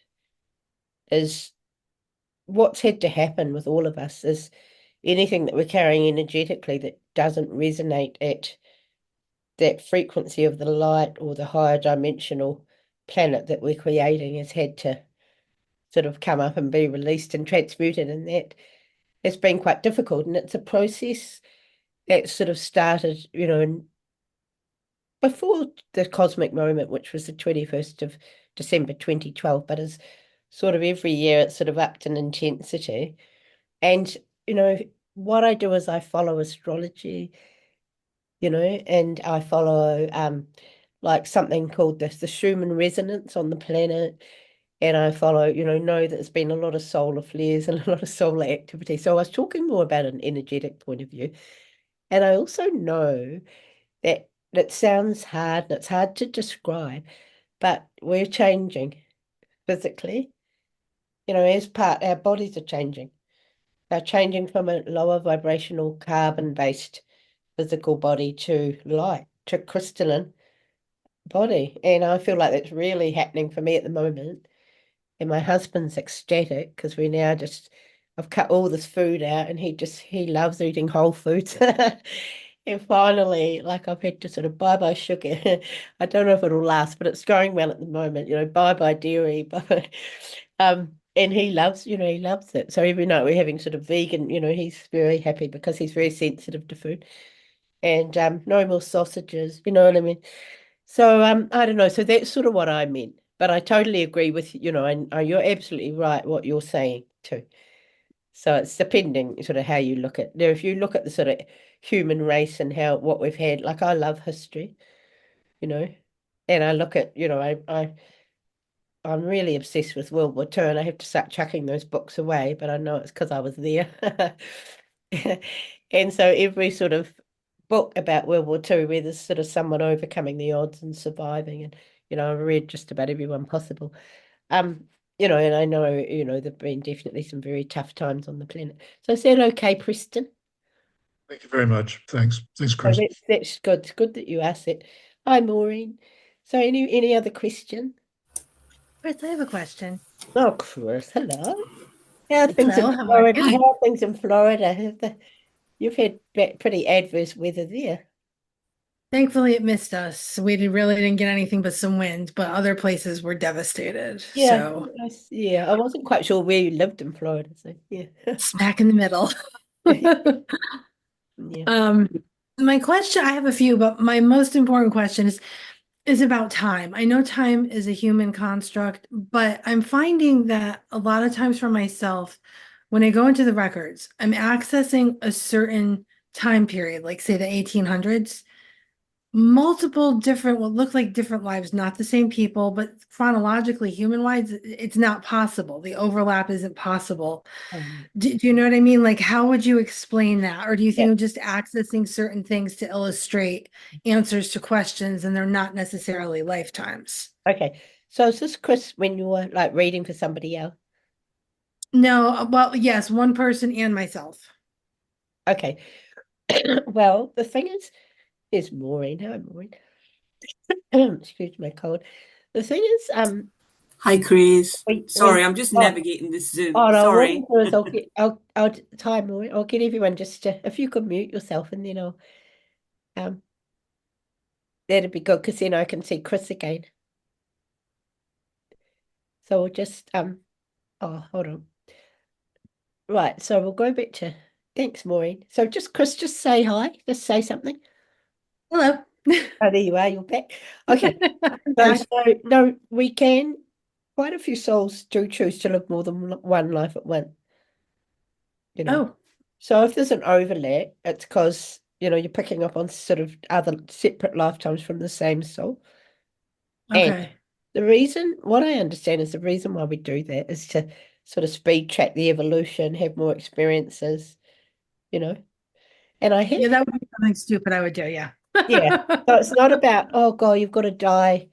is what's had to happen with all of us is anything that we're carrying energetically that doesn't resonate at that frequency of the light or the higher dimensional planet that we're creating has had to sort of come up and be released and transmuted, and that has been quite difficult. And it's a process that sort of started, before the cosmic moment, which was the 21st of December 2012, but as sort of every year it's sort of upped in intensity. And, what I do is I follow astrology, and I follow like something called the Schumann resonance on the planet. And I follow, know that there's been a lot of solar flares and a lot of solar activity. So I was talking more about an energetic point of view. And I also know that it sounds hard and it's hard to describe, but we're changing physically. Our bodies are changing. They're changing from a lower vibrational carbon-based physical body to light, to crystalline body. And I feel like that's really happening for me at the moment. And my husband's ecstatic because I've cut all this food out and he loves eating whole foods. And finally, like I've had to sort of bye-bye sugar. I don't know if it'll last, but it's going well at the moment, bye-bye dairy, bye. And he loves, he loves it. So every night we're having sort of vegan, he's very happy because he's very sensitive to food. And no more sausages, you know what I mean? So I don't know. So that's sort of what I meant. But I totally agree with, and you're absolutely right what you're saying too. So it's depending sort of how you look at now. If you look at the sort of human race and what we've had, like I love history, you know, and I look at, I'm really obsessed with World War II, and I have to start chucking those books away, but I know it's because I was there. And so every sort of book about World War II where there's sort of someone overcoming the odds and surviving, and I've read just about everyone possible. Um, and I know, there've been definitely some very tough times on the planet. So is that okay, Preston? Thank you very much. Thanks. Thanks, Oh, Chris. that's good. It's good that you asked it. Hi, Maureen. So any other question? Chris, I have a question. Oh, Chris, hello. How are things in Hello, how are Florida? you? How are things in Florida? You've had pretty adverse weather there. Thankfully, it missed us. Really didn't get anything but some wind, but other places were devastated. Yeah, So yeah. I wasn't quite sure where you lived in Florida, so yeah. smack in the middle. Yeah. Um, my question, I have a few, but my most important question is about time. I know time is a human construct, but I'm finding that a lot of times for myself, when I go into the records, I'm accessing a certain time period, like say the 1800s, multiple different, what look like different lives, not the same people, but chronologically, human wise, it's not possible. The overlap isn't possible. Do you know what I mean? Like, how would you explain that? Or do you think Yeah. of just accessing certain things to illustrate answers to questions and they're not necessarily lifetimes? Okay. So is this Chris when you were like reading for somebody else? No, well, yes, one person and myself. Okay. Well, the thing is Maureen. Hi, Maureen. Excuse my cold. The thing is, Hi, Chris. we Sorry, I'm just oh, navigating this Zoom. oh no, what Sorry. I'll do is I'll time Maureen. I'll get everyone just to, if you could mute yourself, and then I'll um that'd be good because then I can see Chris again. So we'll just oh, hold on. Right, so we'll go back to thanks, Maureen. So just Chris, just say hi. Just say something. Hello. Oh, there you are, you're back. Okay. Back. No, we can. Quite a few souls do choose to live more than one life at once. Oh, So if there's an overlap, it's because, you're picking up on sort of other separate lifetimes from the same soul. And okay. the reason, what I understand is the reason why we do that is to sort of speed track the evolution, have more experiences, you know. And I have, Yeah, that would be something stupid I would do, yeah. yeah. So it's not about, oh God, you've got to die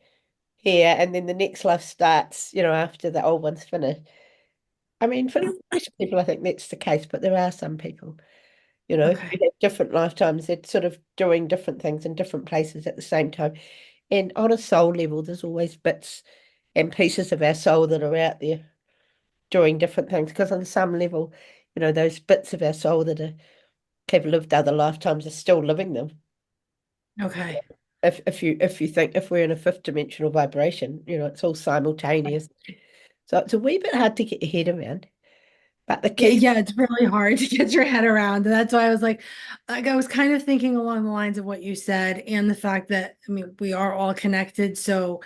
here and then the next life starts, after the old one's finished. I mean, for most people, I think that's the case, but there are some people, who Okay. have different lifetimes. They're sort of doing different things in different places at the same time. And on a soul level, there's always bits and pieces of our soul that are out there doing different things. Because on some level, those bits of our soul that have lived other lifetimes are still living them. Okay. If you think if we're in a fifth dimensional vibration, it's all simultaneous. So it's a wee bit hard to get your head around. But the Yeah, key, yeah, it's really hard to get your head around. And that's why I was like I was kind of thinking along the lines of what you said and the fact that, I mean, we are all connected. So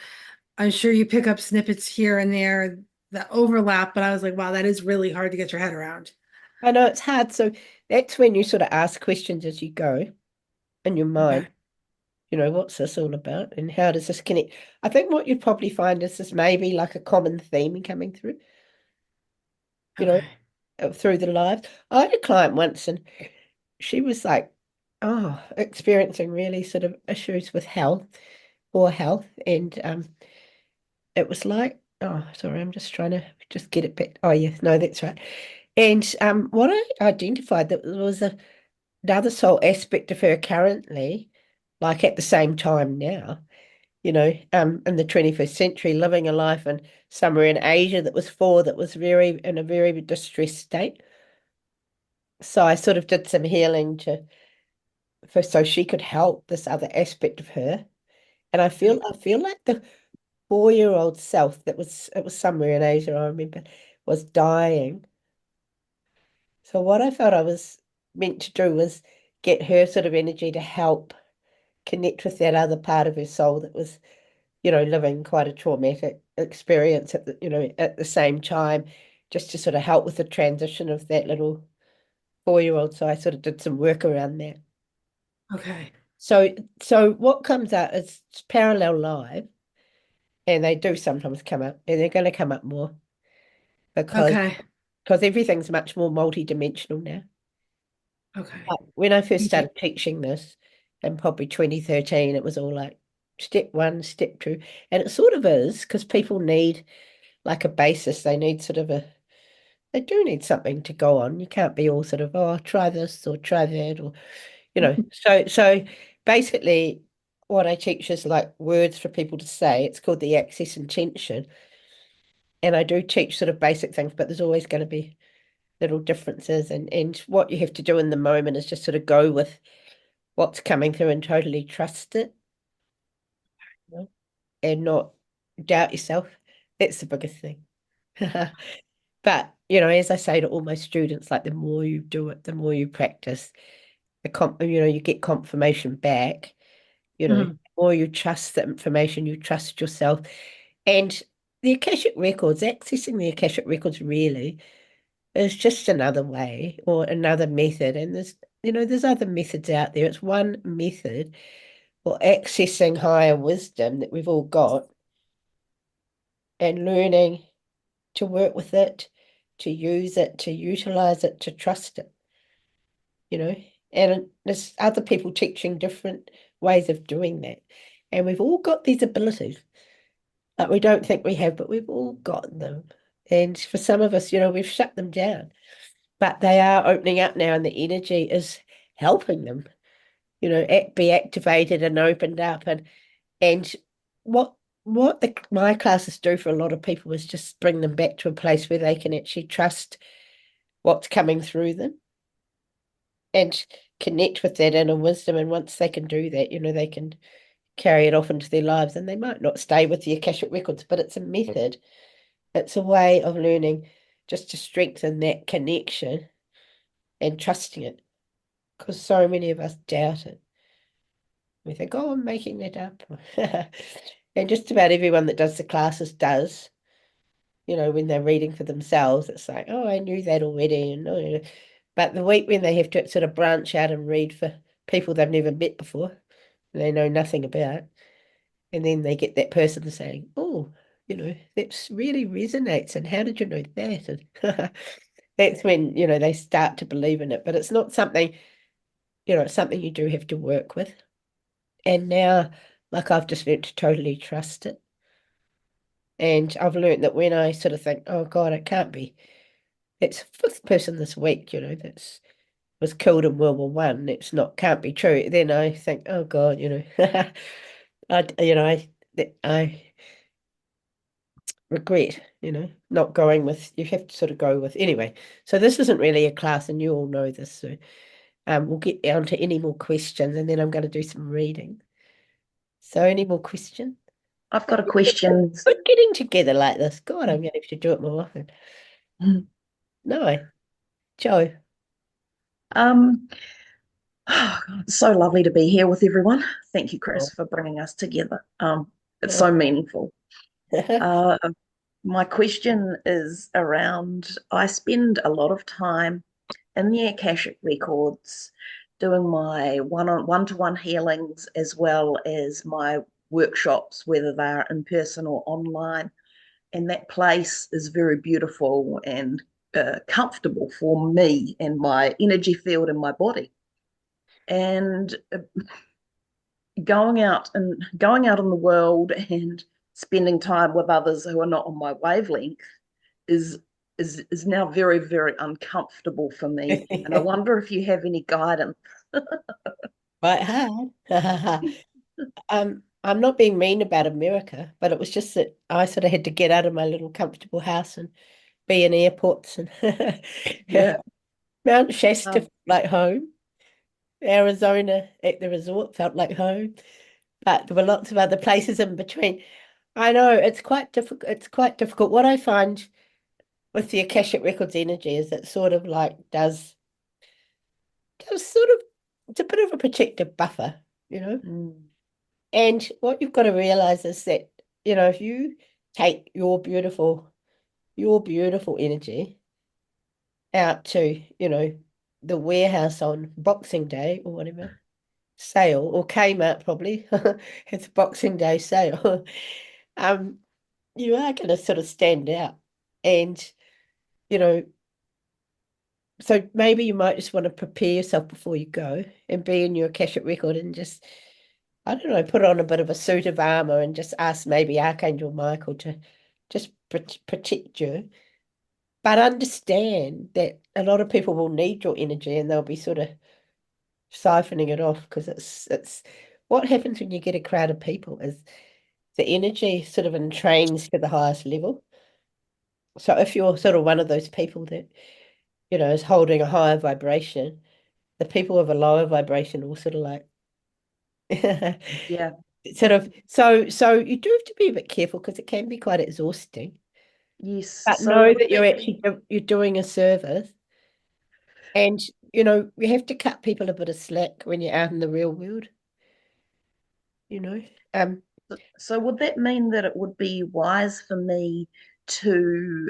I'm sure you pick up snippets here and there that overlap, but I was like, wow, that is really hard to get your head around. I know it's hard. So that's when you sort of ask questions as you go in your mind. Okay. What's this all about and how does this connect? I think what you'd probably find is this maybe like a common theme coming through, you know, Okay. through the lives. I had a client once and she was like, oh, experiencing really sort of issues with health, poor health. And it was like, oh, sorry, I'm just trying to just get it back. Oh, yes, no, that's right. And what I identified that was another soul aspect of her currently, like at the same time now, in the 21st century, living a life in somewhere in Asia that was very in a very distressed state. So I sort of did some healing to so she could help this other aspect of her. And I feel like the 4-year-old self it was somewhere in Asia, I remember, was dying. So what I felt I was meant to do was get her sort of energy to help connect with that other part of her soul that was, living quite a traumatic experience at the same time, just to sort of help with the transition of that little 4-year-old. So I sort of did some work around that. Okay. So what comes out is parallel live, and they do sometimes come up, and they're going to come up more because Okay. everything's much more multi-dimensional now. Okay. Like when I first started teaching this in probably 2013, it was all like step one, step two. And it sort of is because people need like a basis. They do need something to go on. You can't be all sort of, oh, try this or try that, or, so basically what I teach is like words for people to say. It's called the access intention. And I do teach sort of basic things, but there's always going to be little differences. And what you have to do in the moment is just sort of go with what's coming through and totally trust it, and not doubt yourself. That's the biggest thing. But, as I say to all my students, like the more you do it, the more you practice, you get confirmation back, Mhm. the more you trust the information, you trust yourself. And the Akashic Records, accessing the Akashic Records really is just another way or another method. And there's other methods out there. It's one method or accessing higher wisdom that we've all got and learning to work with it, to use it, to utilize it, to trust it, you know. And there's other people teaching different ways of doing that. And we've all got these abilities that we don't think we have, but we've all got them. And for some of us, we've shut them down, but they are opening up now, and the energy is helping them, be activated and opened up. And what my classes do for a lot of people is just bring them back to a place where they can actually trust what's coming through them and connect with that inner wisdom. And once they can do that, they can carry it off into their lives. And they might not stay with the Akashic Records, but it's a method. It's a way of learning just to strengthen that connection and trusting it. Because so many of us doubt it. We think, oh, I'm making that up. And just about everyone that does the classes does. When they're reading for themselves, it's like, oh, I knew that already. And but the week when they have to sort of branch out and read for people they've never met before, they know nothing about, and then they get that person saying, oh, that's really resonates. And how did you know that? And that's when, they start to believe in it. But it's not something, it's something you do have to work with. And now, like, I've just learned to totally trust it. And I've learned that when I sort of think, oh God, it can't be. It's fifth person this week, that's was killed in World War I. It's not, can't be true. Then I think, oh God, I regret, not going with. You have to sort of go with anyway. So this isn't really a class, and you all know this. So we'll get down to any more questions, and then I'm going to do some reading. So any more questions? I've got a question. We're getting together like this. God, I'm going to have to do it more often. No, Joe. Oh, God, it's so lovely to be here with everyone. Thank you, Chris, for bringing us together. It's so meaningful. My question is around, I spend a lot of time in the Akashic Records doing my one-to-one healings as well as my workshops, whether they're in person or online. And that place is very beautiful and comfortable for me and my energy field and my body. And going out in the world and spending time with others who are not on my wavelength is is now very, very uncomfortable for me. And I wonder if you have any guidance. Quite hard. I'm not being mean about America, but it was just that I sort of had to get out of my little comfortable house and be in airports and Yeah. Mount Shasta like home. Arizona at the resort felt like home, but there were lots of other places in between. I know it's quite difficult. It's quite difficult. What I find with the Akashic Records energy is it sort of like does sort of it's a bit of a protective buffer, you know. And what you've got to realize is that, you know, if you take your beautiful energy out to, you know, the warehouse on Boxing Day or whatever, sale, or Kmart probably, it's a Boxing Day sale, you are going to sort of stand out. And, you know, so maybe you might just want to prepare yourself before you go and be in your Akashic record and just, I don't know, put on a bit of a suit of armor and just ask maybe Archangel Michael to just protect you. But understand that a lot of people will need your energy and they'll be sort of siphoning it off because it's what happens when you get a crowd of people is the energy sort of entrains to the highest level. So if you're sort of one of those people that, you know, is holding a higher vibration, the people with a lower vibration will sort of like Yeah. sort of so you do have to be a bit careful because it can be quite exhausting. Yes. But So know would that you're that actually you're doing a service, and you know you have to cut people a bit of slack when you're out in the real world. You know, so would that mean that it would be wise for me to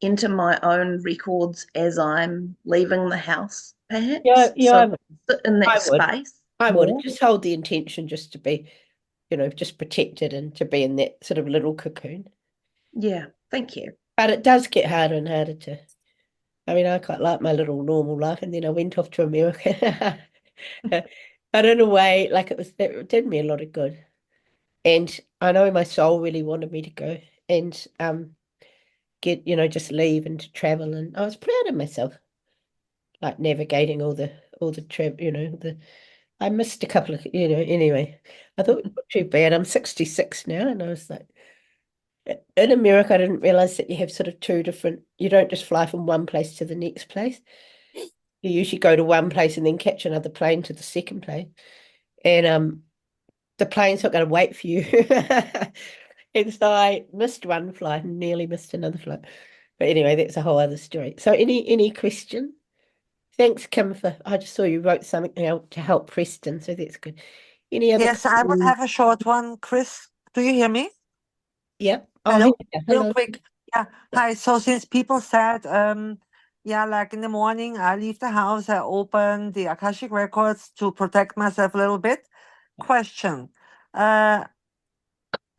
enter my own records as I'm leaving the house, perhaps? yeah, So sit in that I would, space I would more? just hold the intention just to be, you know, just protected and to be in that sort of little cocoon. Yeah, thank you. But it does get harder and harder to. I mean, I quite like my little normal life, and then I went off to America. But in a way, like it did me a lot of good. And I know my soul really wanted me to go and get, you know, just leave and to travel. And I was proud of myself, like navigating all the trip, you know, I missed a couple of, you know, anyway. I thought it was too bad. I'm 66 now, and I was like, in America, I didn't realize that you have sort of two different, you don't just fly from one place to the next place. You usually go to one place and then catch another plane to the second place. And the plane's not going to wait for you. And so I missed one flight and nearly missed another flight. But anyway, that's a whole other story. So any question? Thanks, Kim, for I just saw you wrote something out to help Preston, so that's good. Any other Yes, I would questions? have a short one. Chris, do you hear me? Yep. Oh, Hello, yeah, real hello. quick. Yeah, hi. So since people said, yeah, like in the morning, I leave the house, I open the Akashic Records to protect myself a little bit. Question, uh,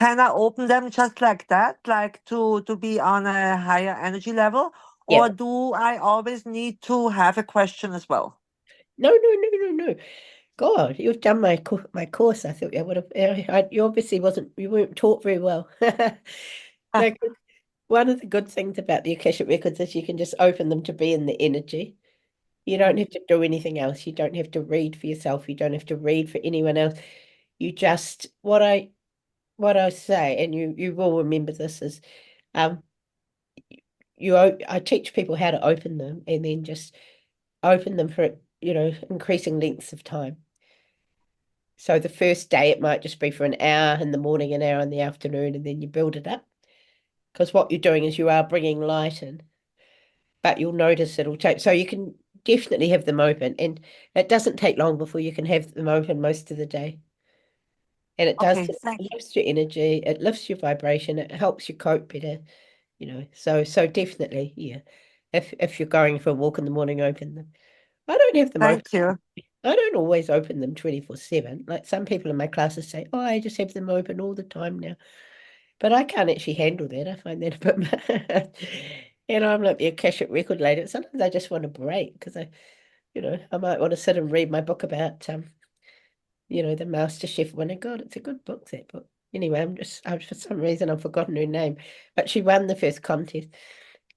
can I open them just like that, like to be on a higher energy level, or Yeah. do I always need to have a question as well? No. God, you've done my course. I thought I would have. You obviously you weren't taught very well. Ah, Like one of the good things about the Akashic Records is you can just open them to be in the energy. You don't have to do anything else. You don't have to read for yourself. You don't have to read for anyone else. You just what I say, and you will remember this is, um, I teach people how to open them and then just open them for you know increasing lengths of time. So the first day it might just be for an hour in the morning, an hour in the afternoon, and then you build it up. Because what you're doing is you are bringing light in, but you'll notice it'll take. So you can definitely have them open, and it doesn't take long before you can have them open most of the day. And it does, okay, it thank you. lifts your energy, it lifts your vibration, it helps you cope better, you know. So definitely, yeah. If you're going for a walk in the morning, open them. I don't have them open. Thank you. I don't always open them 24/7. Like some people in my classes say, oh, I just have them open all the time now. But I can't actually handle that. I find that a bit much. And I'm like the Akashic record lady. Sometimes I just want a break because you know, I might want to sit and read my book about you know, the Master Chef one. And God, it's a good book, that book. Anyway, for some reason I've forgotten her name, but she won the first contest.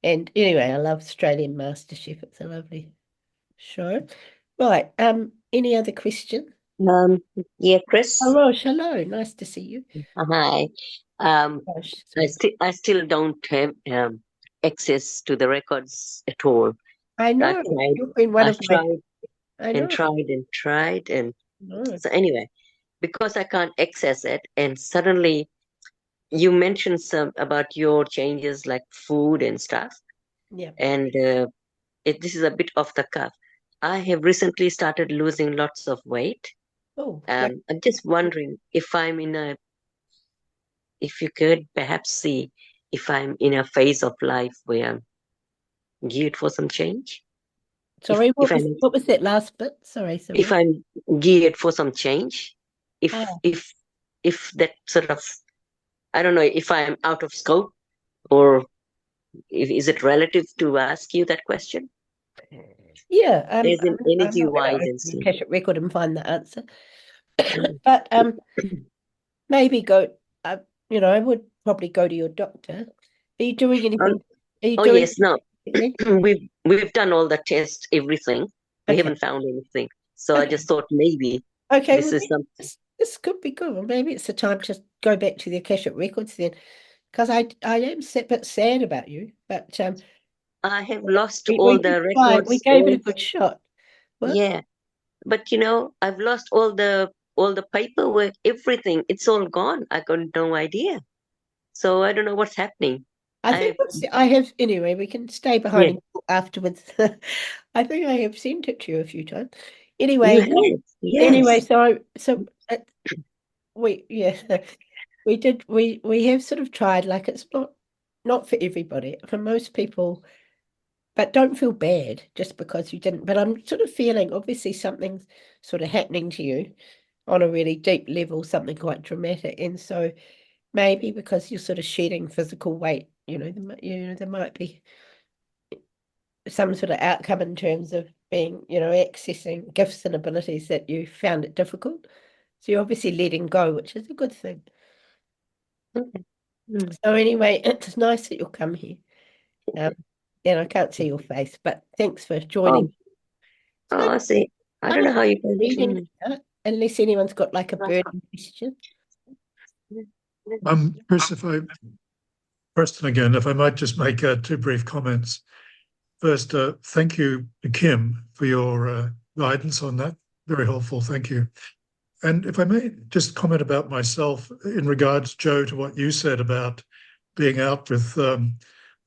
And anyway, I love Australian Master Chef. It's a lovely show. Right. Any other question? Um, yeah, Oh, Chris. Rosh, hello. Nice to see you. Hi. Um, Rosh, I sorry. still don't have access to the records at all. I I know tried. you've been one I of my tried. I and know. tried. And No. so anyway, because I can't access it, and suddenly you mentioned some about your changes like food and stuff, Yeah. and this is a bit off the cuff. I have recently started losing lots of weight. Oh, great. I'm just wondering if you could perhaps see if I'm in a phase of life where I'm geared for some change. Sorry, If what was that last bit? Sorry, if sorry. I'm geared for some change, if Ah, if if that sort of, I don't know if I'm out of scope, or is it relative to ask you that question? yeah. As in I'm energy not going to wise open and the stuff. Akashic record and find the answer, Mm. but maybe go. I would probably go to your doctor. Are you doing Um, anything? Are you oh doing yes, no, anything? we've done all the tests, everything. We Okay. haven't found anything. So I Okay. just thought maybe Okay. this Well, is some. this could be good. Well, maybe it's the time to go back to the Akashic records then, because I am a bit sad about you, but I have lost we all did the try. We records, gave it a good shot. What? yeah. But I've lost all the paperwork, everything. It's all gone. I got no idea. So I don't know what's happening. I think I I have anyway. We can stay behind Yeah, and talk afterwards. I think I have sent it to you a few times. you Anyway, have. anyway, Yes. so we yeah we have sort of tried. Like it's not for everybody, for most people, but don't feel bad just because you didn't. But I'm sort of feeling obviously something's sort of happening to you on a really deep level, something quite dramatic, and so maybe because you're sort of shedding physical weight, there might be some sort of outcome in terms of being, accessing gifts and abilities that you found it difficult. So you're obviously letting go, which is a good thing. Okay. Mm. So anyway, it's nice that you'll come here. Um, and I can't see your face, but thanks for joining. Oh, oh, I see. I I'm don't not know how you can. reading unless anyone's got like a burning question. Chris, Preston again, if I might just make two brief comments. First, thank you to Kim for your guidance on that. Very helpful. Thank you. And if I may just comment about myself in regards, Joe, to what you said about being out with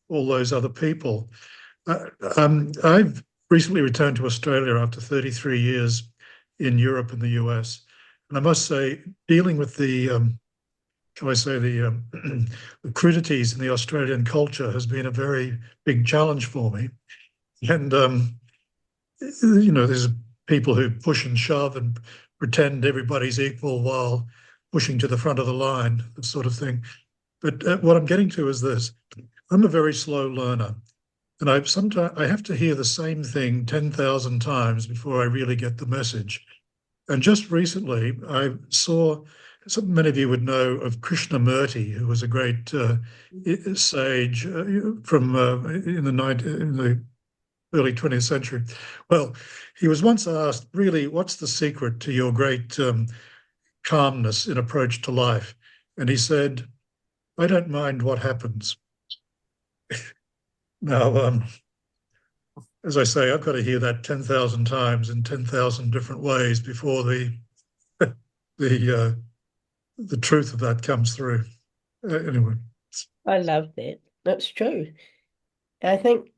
all those other people. I've recently returned to Australia after 33 years in Europe and the US. And I must say, dealing with shall I say, the crudities in the Australian culture has been a very big challenge for me. And, there's people who push and shove and pretend everybody's equal while pushing to the front of the line, that sort of thing. But what I'm getting to is this. I'm a very slow learner. And I have to hear the same thing 10,000 times before I really get the message. And just recently, I saw, many of you would know of Krishnamurti, who was a great sage from in the early 20th century. Well, he was once asked, really, what's the secret to your great calmness in approach to life? And he said, I don't mind what happens. Now, as I say, I've got to hear that 10,000 times in 10,000 different ways before the the truth of that comes through. Anyway, I love that. That's true. I think,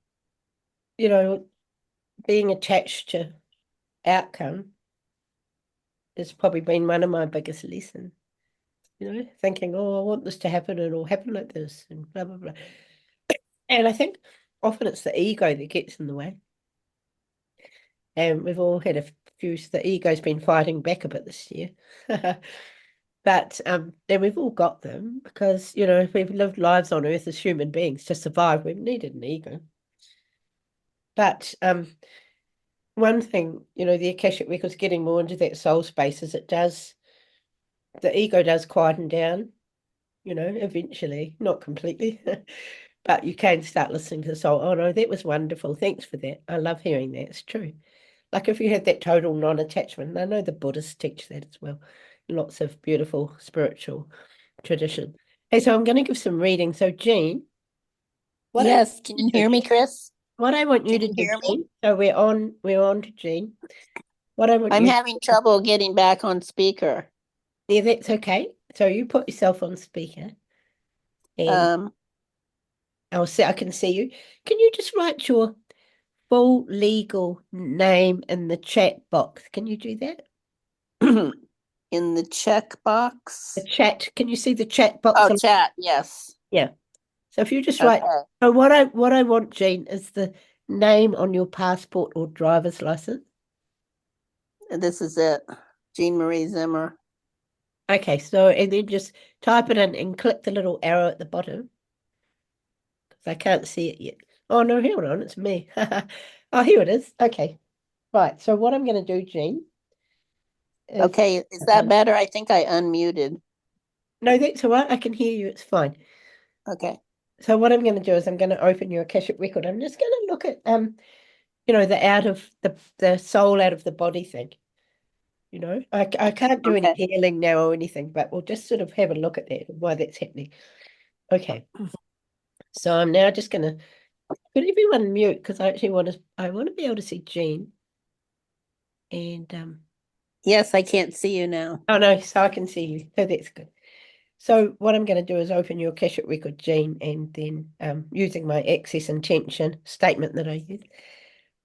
being attached to outcome has probably been one of my biggest lessons. Thinking, oh, I want this to happen, and it'll happen like this, and blah, blah, blah. And I think often it's the ego that gets in the way. And we've all had a few, the ego's been fighting back a bit this year. But then we've all got them because, if we've lived lives on earth as human beings to survive, we've needed an ego. But one thing, the Akashic Records getting more into that soul space is the ego does quieten down, eventually, not completely, but you can start listening to the soul. Oh no, that was wonderful. Thanks for that. I love hearing that. It's true. Like if you had that total non-attachment, and I know the Buddhists teach that as well. Lots of beautiful spiritual tradition. Hey, so I'm going to give some reading. So, Jean, what are Yes, can you hear me, Chris? What I want you Can to you do, hear me? Jean, so we're on to Jean. What I want I'm you having trouble getting back on speaker. Yeah, that's okay. So you put yourself on speaker and I can see you. Can you just write your full legal name in the chat box? Can you do that? In the checkbox. The chat, can you see the chat box? Oh, chat, yes. Yeah. So if you just write, Okay. so what I want, Jean, is the name on your passport or driver's license. This is it. Jean Marie Zimmer. Okay, so and then just type it in and click the little arrow at the bottom. Because I can't see it yet. Oh no, hold on, it's me. Oh, here it is. Okay. Right. So what I'm going to do, Jean, is Okay, is that better? I think I unmuted. no, that's all right. I can hear you. It's fine. Okay. So what I'm going to do is I'm going to open your Akashic record. I'm just going to look at the out of the soul out of the body thing. I can't do any healing now or anything, but we'll just sort of have a look at that and why that's happening. Okay. So I'm now just going to put everyone mute because I actually want to be able to see Jean. And Yes, I can't see you now. oh no, so I can see you. So that's good. So what I'm going to do is open your Akashic record, Jean, and then using my access intention statement that I use.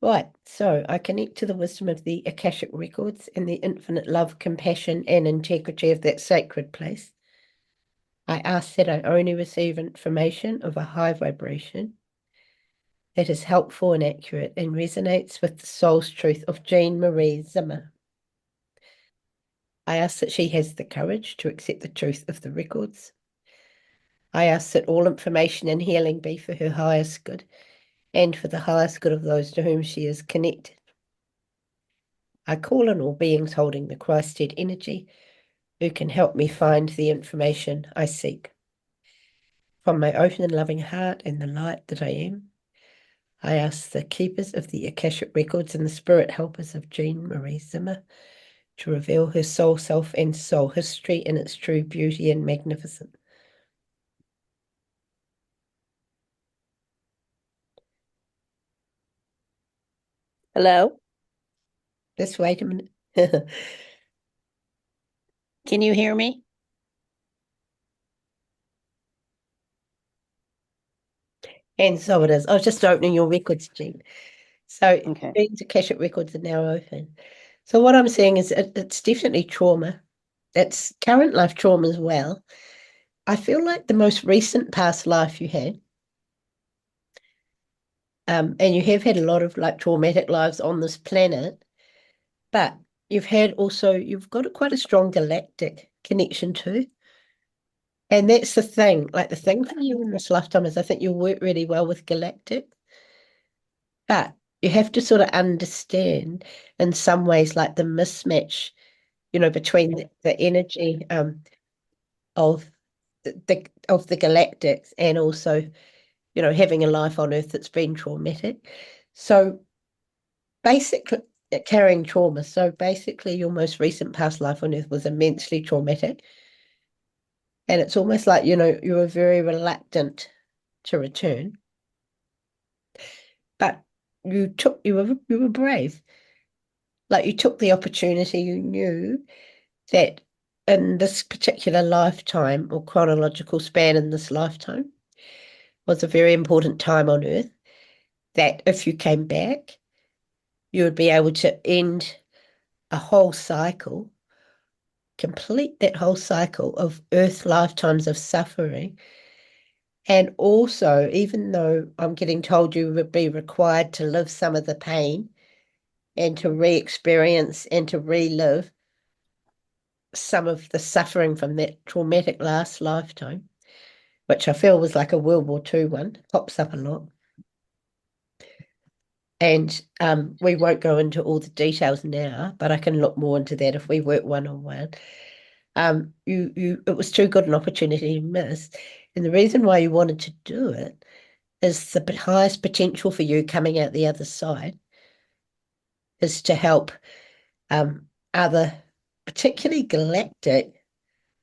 Right, so I connect to the wisdom of the Akashic records and the infinite love, compassion, and integrity of that sacred place. I ask that I only receive information of a high vibration that is helpful and accurate and resonates with the soul's truth of Jean Marie Zimmer. I ask that she has the courage to accept the truth of the records. I ask that all information and healing be for her highest good and for the highest good of those to whom she is connected. I call on all beings holding the Christed energy who can help me find the information I seek. From my open and loving heart and the light that I am, I ask the keepers of the Akashic records and the spirit helpers of Jean Marie Zimmer to reveal her soul self and soul history in its true beauty and magnificence. Hello? Just wait a minute. Can you hear me? And so it is. I was just opening your records, Jean. So Okay. Jean's Akashic records are now open. So what I'm seeing is it's definitely trauma. It's current life trauma as well. I feel like the most recent past life you had, and you have had a lot of like traumatic lives on this planet, but you've got quite a strong galactic connection too. And that's the thing, like the thing for you in this lifetime is I think you'll work really well with galactic, but you have to sort of understand in some ways like the mismatch, between the energy of the galactics and also, having a life on Earth that's been traumatic. So basically carrying trauma. So basically your most recent past life on Earth was immensely traumatic. And it's almost like, you were very reluctant to return. But you were brave. Like you took the opportunity, you knew that in this particular lifetime or chronological span in this lifetime was a very important time on Earth, that if you came back, you would be able to end a whole cycle, complete that whole cycle of Earth lifetimes of suffering. And also, even though I'm getting told you would be required to live some of the pain and to re-experience and to relive some of the suffering from that traumatic last lifetime, which I feel was like a World War II one, pops up a lot. And we won't go into all the details now, but I can look more into that if we work one-on-one. It was too good an opportunity to miss. And the reason why you wanted to do it is the highest potential for you coming out the other side is to help other, particularly galactic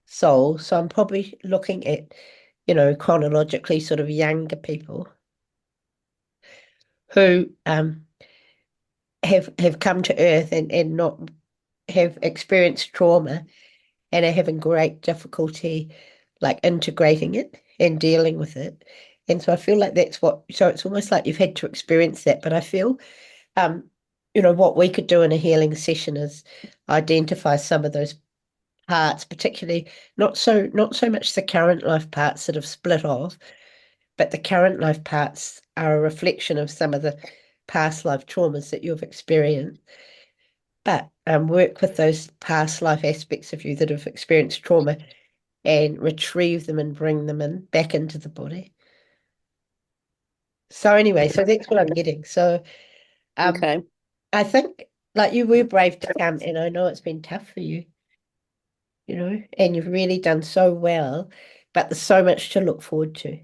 souls. So I'm probably looking at, chronologically sort of younger people who have come to Earth and not have experienced trauma and are having great difficulty like integrating it and dealing with it. And so I feel like so it's almost like you've had to experience that. But I feel, what we could do in a healing session is identify some of those parts, particularly not so much the current life parts that have split off, but the current life parts are a reflection of some of the past life traumas that you've experienced. But work with those past life aspects of you that have experienced trauma and retrieve them and bring them back into the body. So anyway, so that's what I'm getting. So Okay. I think like you were brave to come, and I know it's been tough for you, and you've really done so well, but there's so much to look forward to.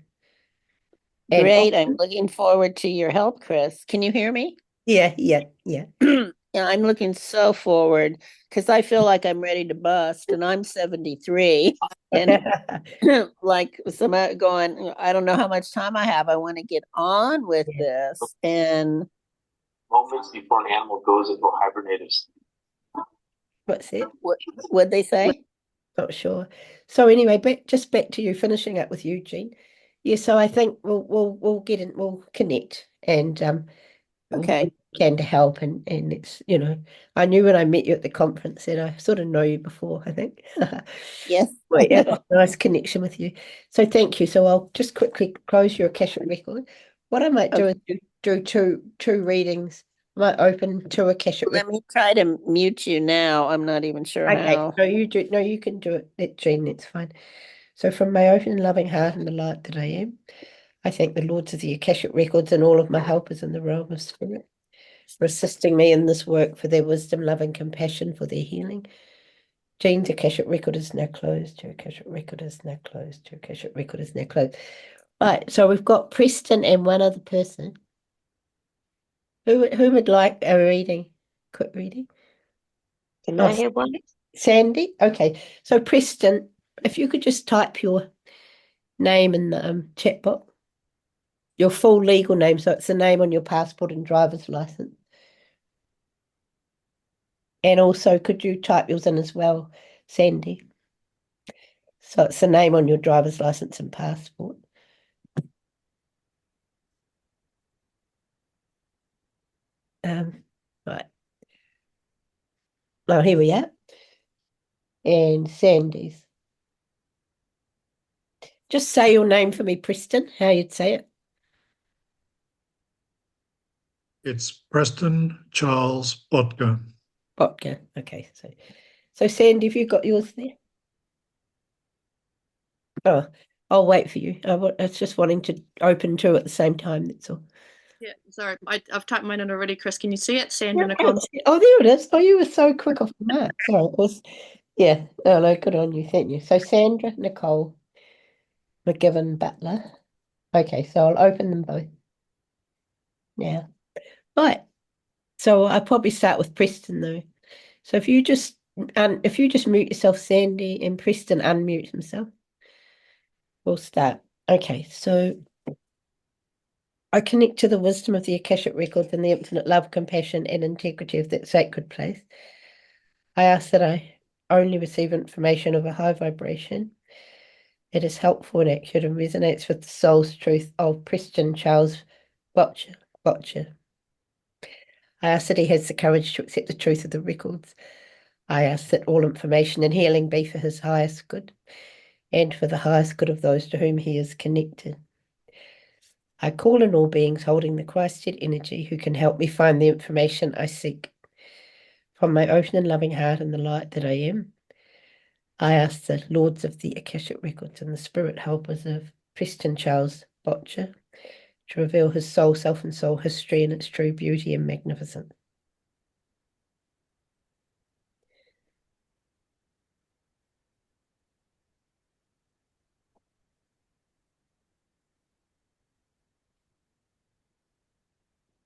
And Great. I'm looking forward to your help, Chris. Can you hear me? yeah. Yeah, I'm looking so forward because I feel like I'm ready to bust, and I'm 73, and like some going, I don't know how much time I have. I want to get on with this. And moments before an animal goes into hibernative state. What's it? What'd they say? Not sure. So anyway, back to you, finishing up with you, Jean. Yeah, so I think we'll get in, we'll connect, and Okay. can to help, and it's I knew when I met you at the conference that I sort of know you before, I think. Yes. Nice connection with you. So thank you. So I'll just quickly close your Akashic record. What I might do is do two readings. I might open two Akashic Let me try to mute you now. I'm not even sure how. No, you do. No, you can do it, Jean. It's fine. So from my open and loving heart and the light that I am, I thank the Lords of the Akashic Records and all of my helpers in the realm of spirit for assisting me in this work, for their wisdom, love, and compassion, for their healing. Jean's Akashic record is now closed. Your Akashic record is now closed. Your Akashic record is now closed. Right, so we've got Preston and one other person. Who would like a reading? Quick reading? Can I have one? Sandy? Okay, so Preston, if you could just type your name in the chat box. Your full legal name, so it's the name on your passport and driver's license. And also, could you type yours in as well, Sandy? So it's the name on your driver's license and passport. Right. Oh, here we are. And Sandy's. Just say your name for me, Preston, how you'd say it. It's Preston Charles Botka. Botka. Okay. So Sandy, have you got yours there? Oh, I'll wait for you. I was just wanting to open two at the same time. That's all. Yeah, sorry. I've typed mine in already, Chris. Can you see it? Sandra Nicole. Oh, there it is. Oh, you were so quick off the mark. Sorry, it was. Yeah. Oh, no, good on you. Thank you. So Sandra Nicole McGivern Butler. Okay, so I'll open them both now. Right. So I'll probably start with Preston though. So if you just mute yourself, Sandy, and Preston unmute himself, we'll start. Okay, so I connect to the wisdom of the Akashic Records and the infinite love, compassion, and integrity of that sacred place. I ask that I only receive information of a high vibration. It is helpful and accurate and resonates with the soul's truth of Preston Charles Botcher. I ask that he has the courage to accept the truth of the records. I ask that all information and healing be for his highest good and for the highest good of those to whom he is connected. I call in all beings holding the Christ-set energy who can help me find the information I seek. From my open and loving heart and the light that I am, I ask the Lords of the Akashic Records and the spirit helpers of Preston Charles Botcher to reveal his soul, self, and soul history in its true beauty and magnificence.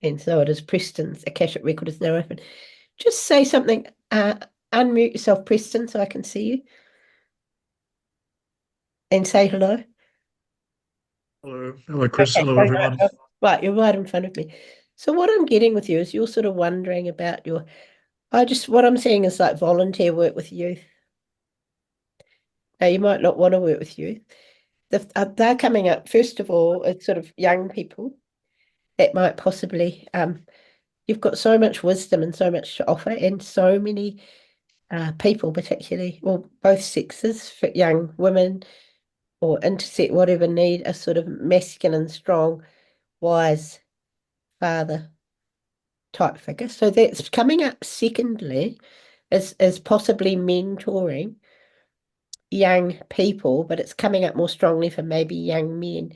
And so it is. Preston's Akashic record is now open. Just say something. Unmute yourself, Preston, so I can see you. And say hello. Hello, Chris. Okay, Hello, everyone. Right, you're right in front of me. So what I'm getting with you is you're sort of wondering about what I'm seeing is like volunteer work with youth. Now, you might not want to work with youth. They're coming up, first of all, it's sort of young people that might possibly, you've got so much wisdom and so much to offer, and so many people, particularly, well, both sexes, for young women or intersex, whatever, need a sort of masculine, strong, wise father type figure. So that's coming up secondly, is possibly mentoring young people, but it's coming up more strongly for maybe young men,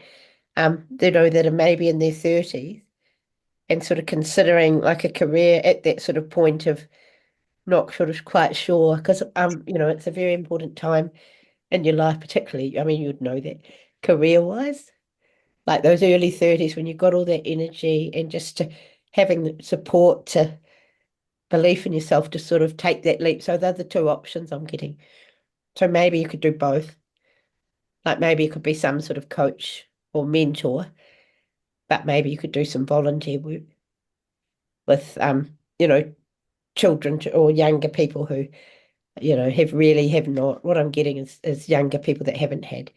that are maybe in their 30s and sort of considering like a career at that sort of point of not sort of quite sure, because it's a very important time in your life, particularly, I mean, you'd know that career-wise, like those early 30s when you've got all that energy and just having the support to belief in yourself to sort of take that leap. So they're the two options I'm getting. So maybe you could do both. Like maybe it could be some sort of coach or mentor, but maybe you could do some volunteer work with children or younger people who have not. What I'm getting is younger people that haven't had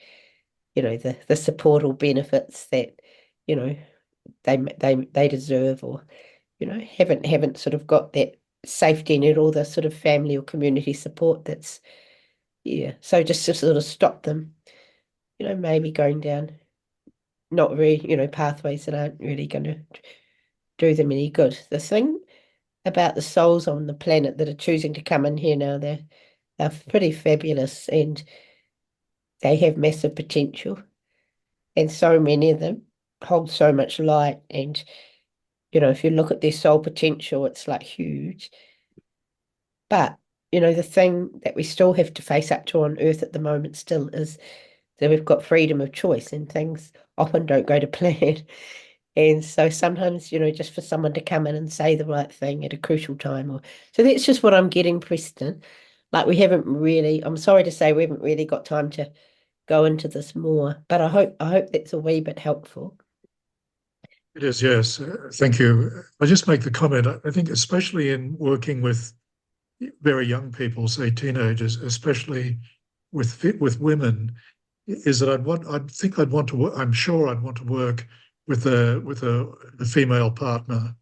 the support or benefits that you know they deserve, or haven't sort of got that safety net or the sort of family or community support that's so just to sort of stop them maybe going down not very pathways that aren't really going to do them any good. The thing about the souls on the planet that are choosing to come in here now, they're pretty fabulous, and they have massive potential, and so many of them hold so much light. And if you look at their soul potential, it's like huge. But the thing that we still have to face up to on Earth at the moment still is that we've got freedom of choice, and things often don't go to plan. And so sometimes, just for someone to come in and say the right thing at a crucial time, so that's just what I'm getting, Preston. Like we haven't really, I'm sorry to say, we haven't really got time to go into this more, but I hope that's a wee bit helpful. It is, yes. Thank you. I just make the comment. I think, especially in working with very young people, say teenagers, especially with women, is that I'm sure I'd want to work with a female partner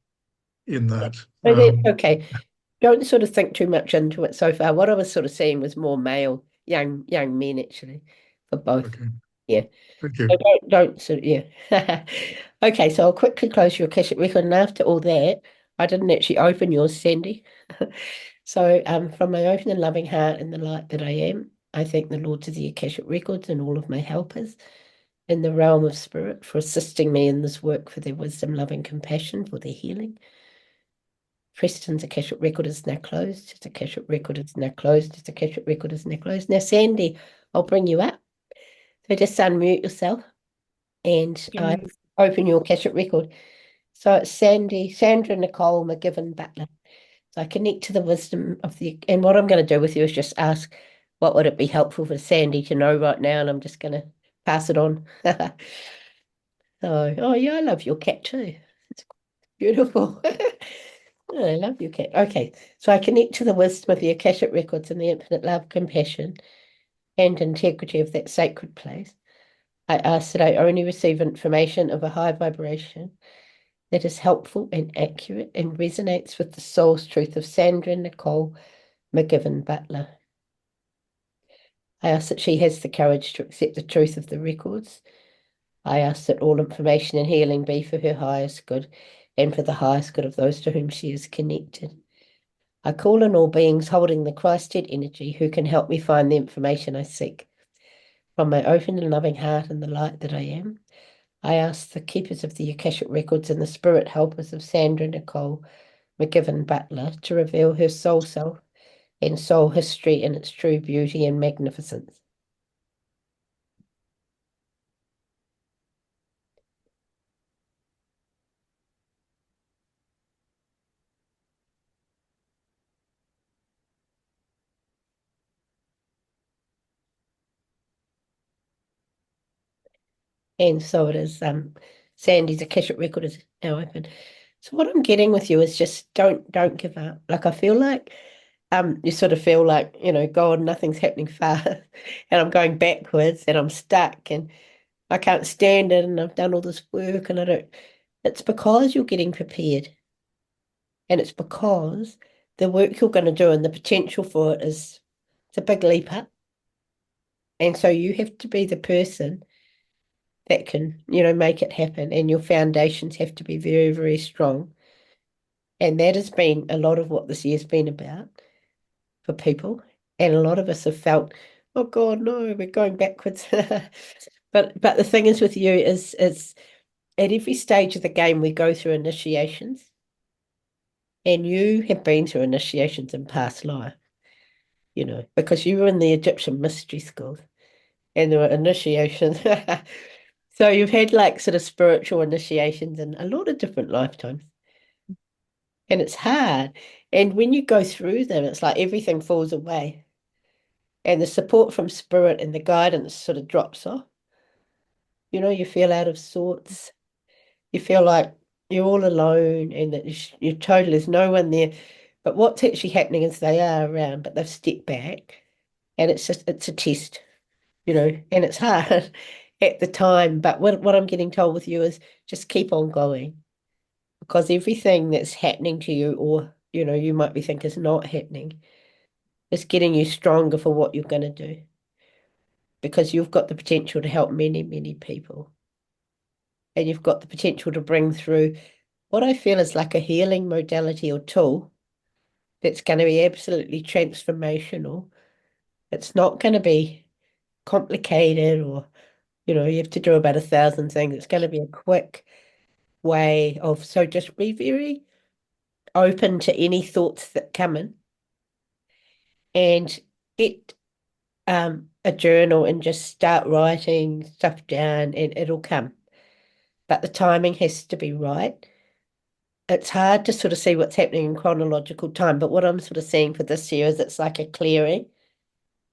in that. So that's okay. Don't sort of think too much into it so far. What I was sort of seeing was more male, young men actually, for both. Okay. Yeah. Thank So you. don't sort of, yeah. Okay, so I'll quickly close your Akashic record, and after all that, I didn't actually open yours, Sandy. So from my open and loving heart and the light that I am, I thank the Lords of the Akashic Records and all of my helpers in the realm of spirit for assisting me in this work, for their wisdom, love, and compassion, for their healing. Preston's Akashic record is now closed. His Akashic record is now closed. His Akashic record is now closed. Now, Sandy, I'll bring you up. So just unmute yourself and I open your Akashic record. So it's Sandra Nicole McGivern Butler. So I connect to the wisdom of and what I'm going to do with you is just ask, what would it be helpful for Sandy to know right now? And I'm just going to pass it on. Oh yeah, I love your cat too. It's beautiful. Oh, I love your cat. Okay, so I connect to the wisdom of the Akashic Records and the infinite love, compassion, and integrity of that sacred place. I ask that I only receive information of a high vibration that is helpful and accurate and resonates with the soul's truth of Sandra Nicole McGivern Butler. I ask that she has the courage to accept the truth of the records. I ask that all information and healing be for her highest good and for the highest good of those to whom she is connected. I call on all beings holding the Christed energy who can help me find the information I seek. From my open and loving heart and the light that I am, I ask the keepers of the Akashic Records and the spirit helpers of Sandra Nicole McGivern Butler to reveal her soul self and soul history in its true beauty and magnificence. And so it is. Sandy's Akashic record is now open. So what I'm getting with you is just don't give up. Like I feel like you sort of feel like, God, nothing's happening fast and I'm going backwards and I'm stuck and I can't stand it and I've done all this work and I don't. It's because you're getting prepared. And it's because the work you're going to do and the potential for it is it's a big leap up. And so you have to be the person that can, make it happen. And your foundations have to be very, very strong. And that has been a lot of what this year's been about for people. And a lot of us have felt, oh God, no, we're going backwards. But the thing is with you is at every stage of the game we go through initiations. And you have been through initiations in past life, because you were in the Egyptian mystery schools and there were initiations. So you've had like sort of spiritual initiations in a lot of different lifetimes. And it's hard. And when you go through them, it's like everything falls away. And the support from spirit and the guidance sort of drops off. You feel out of sorts. You feel like you're all alone and that you're totally, there's no one there. But what's actually happening is they are around, but they've stepped back. And it's a test, and it's hard at the time. But what I'm getting told with you is just keep on going. Because everything that's happening to you, or, you might be thinking is not happening, is getting you stronger for what you're going to do. Because you've got the potential to help many, many people. And you've got the potential to bring through what I feel is like a healing modality or tool that's going to be absolutely transformational. It's not going to be complicated or, you have to do about 1,000 things. It's going to be a quick way of, so just be very open to any thoughts that come in and get a journal and just start writing stuff down and it'll come. But the timing has to be right. It's hard to sort of see what's happening in chronological time, but what I'm sort of seeing for this year is it's like a clearing.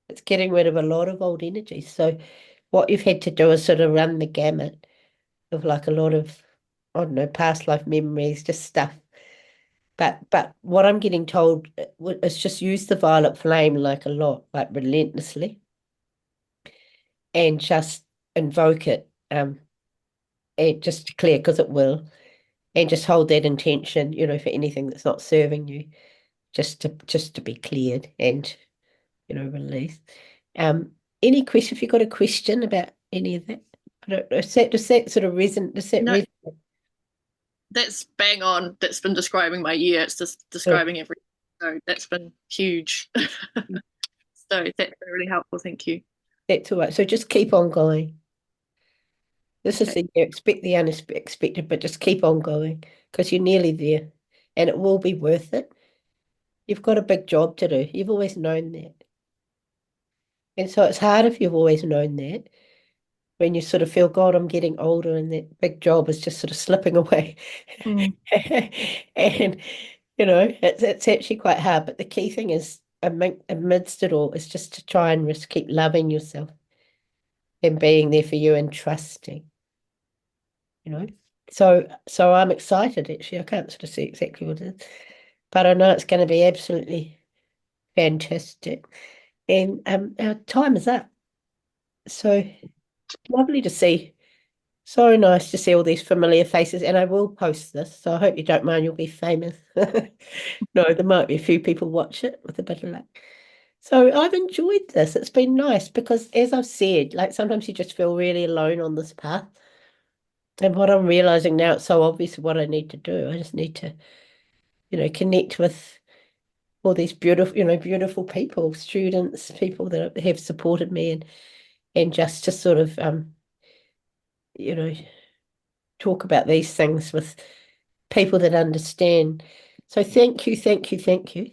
It's getting rid of a lot of old energy. So what you've had to do is sort of run the gamut of like a lot of, I don't know, past life memories, just stuff. But what I'm getting told is just use the violet flame like a lot, like relentlessly, and just invoke it, and just declare because it will, and just hold that intention, for anything that's not serving you, just to be cleared and released. Any question? If you've got a question about any of that, I don't know. Does that sort of resonate? Does that No. resonate? That's bang on. That's been describing my year. It's just describing everything. So that's been huge. So that's been really helpful. Thank you. That's all right. So just keep on going. This is the year. Expect the unexpected, but just keep on going because you're nearly there and it will be worth it. You've got a big job to do. You've always known that. And so it's hard if you've always known that when you sort of feel, God, I'm getting older and that big job is just sort of slipping away. Mm. And, it's actually quite hard. But the key thing is amidst it all is just to try and just keep loving yourself and being there for you and trusting, So I'm excited actually. I can't sort of see exactly what it is, but I know it's going to be absolutely fantastic. And our time is up. So lovely to see. So nice to see all these familiar faces. And I will post this, so I hope you don't mind. You'll be famous. No, there might be a few people watch it with a bit of luck. So I've enjoyed this. It's been nice because, as I've said, like sometimes you just feel really alone on this path. And what I'm realizing now, it's so obvious what I need to do. I just need to, connect with all these beautiful people, students, people that have supported me and just to sort of, talk about these things with people that understand. So thank you, thank you, thank you.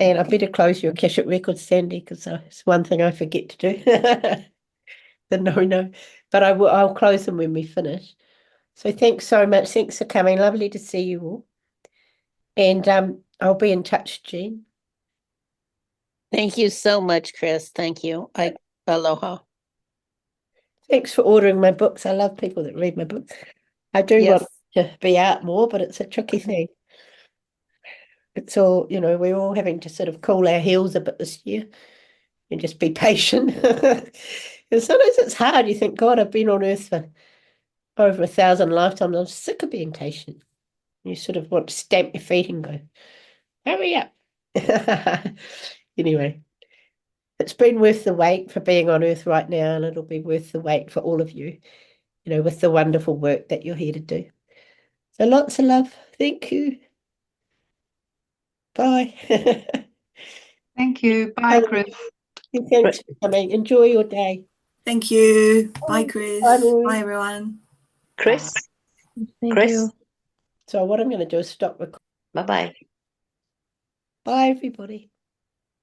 And I better close your Akashic Records, Sandy, because it's one thing I forget to do. The no. But I'll close them when we finish. So thanks so much. Thanks for coming. Lovely to see you all. And I'll be in touch, Jean. Thank you so much, Chris. Thank you. Aloha. Thanks for ordering my books. I love people that read my books. I do Yes. to be out more, but it's a tricky thing. It's all, we're all having to sort of cool our heels a bit this year and just be patient. And sometimes it's hard. You think, God, I've been on earth for over 1,000 lifetimes. I'm sick of being patient. You sort of want to stamp your feet and go, hurry up. Anyway, it's been worth the wait for being on earth right now, and it'll be worth the wait for all of you, with the wonderful work that you're here to do. So lots of love. Thank you. Bye. Thank you. Bye, Chris. Thanks for coming. Enjoy your day. Thank you. Bye, Chris. Bye, Maureen. Bye, everyone. Chris, Thank Chris, you. So what I'm going to do is stop recording. bye-bye. Bye, everybody.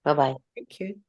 Bye-bye. Thank you.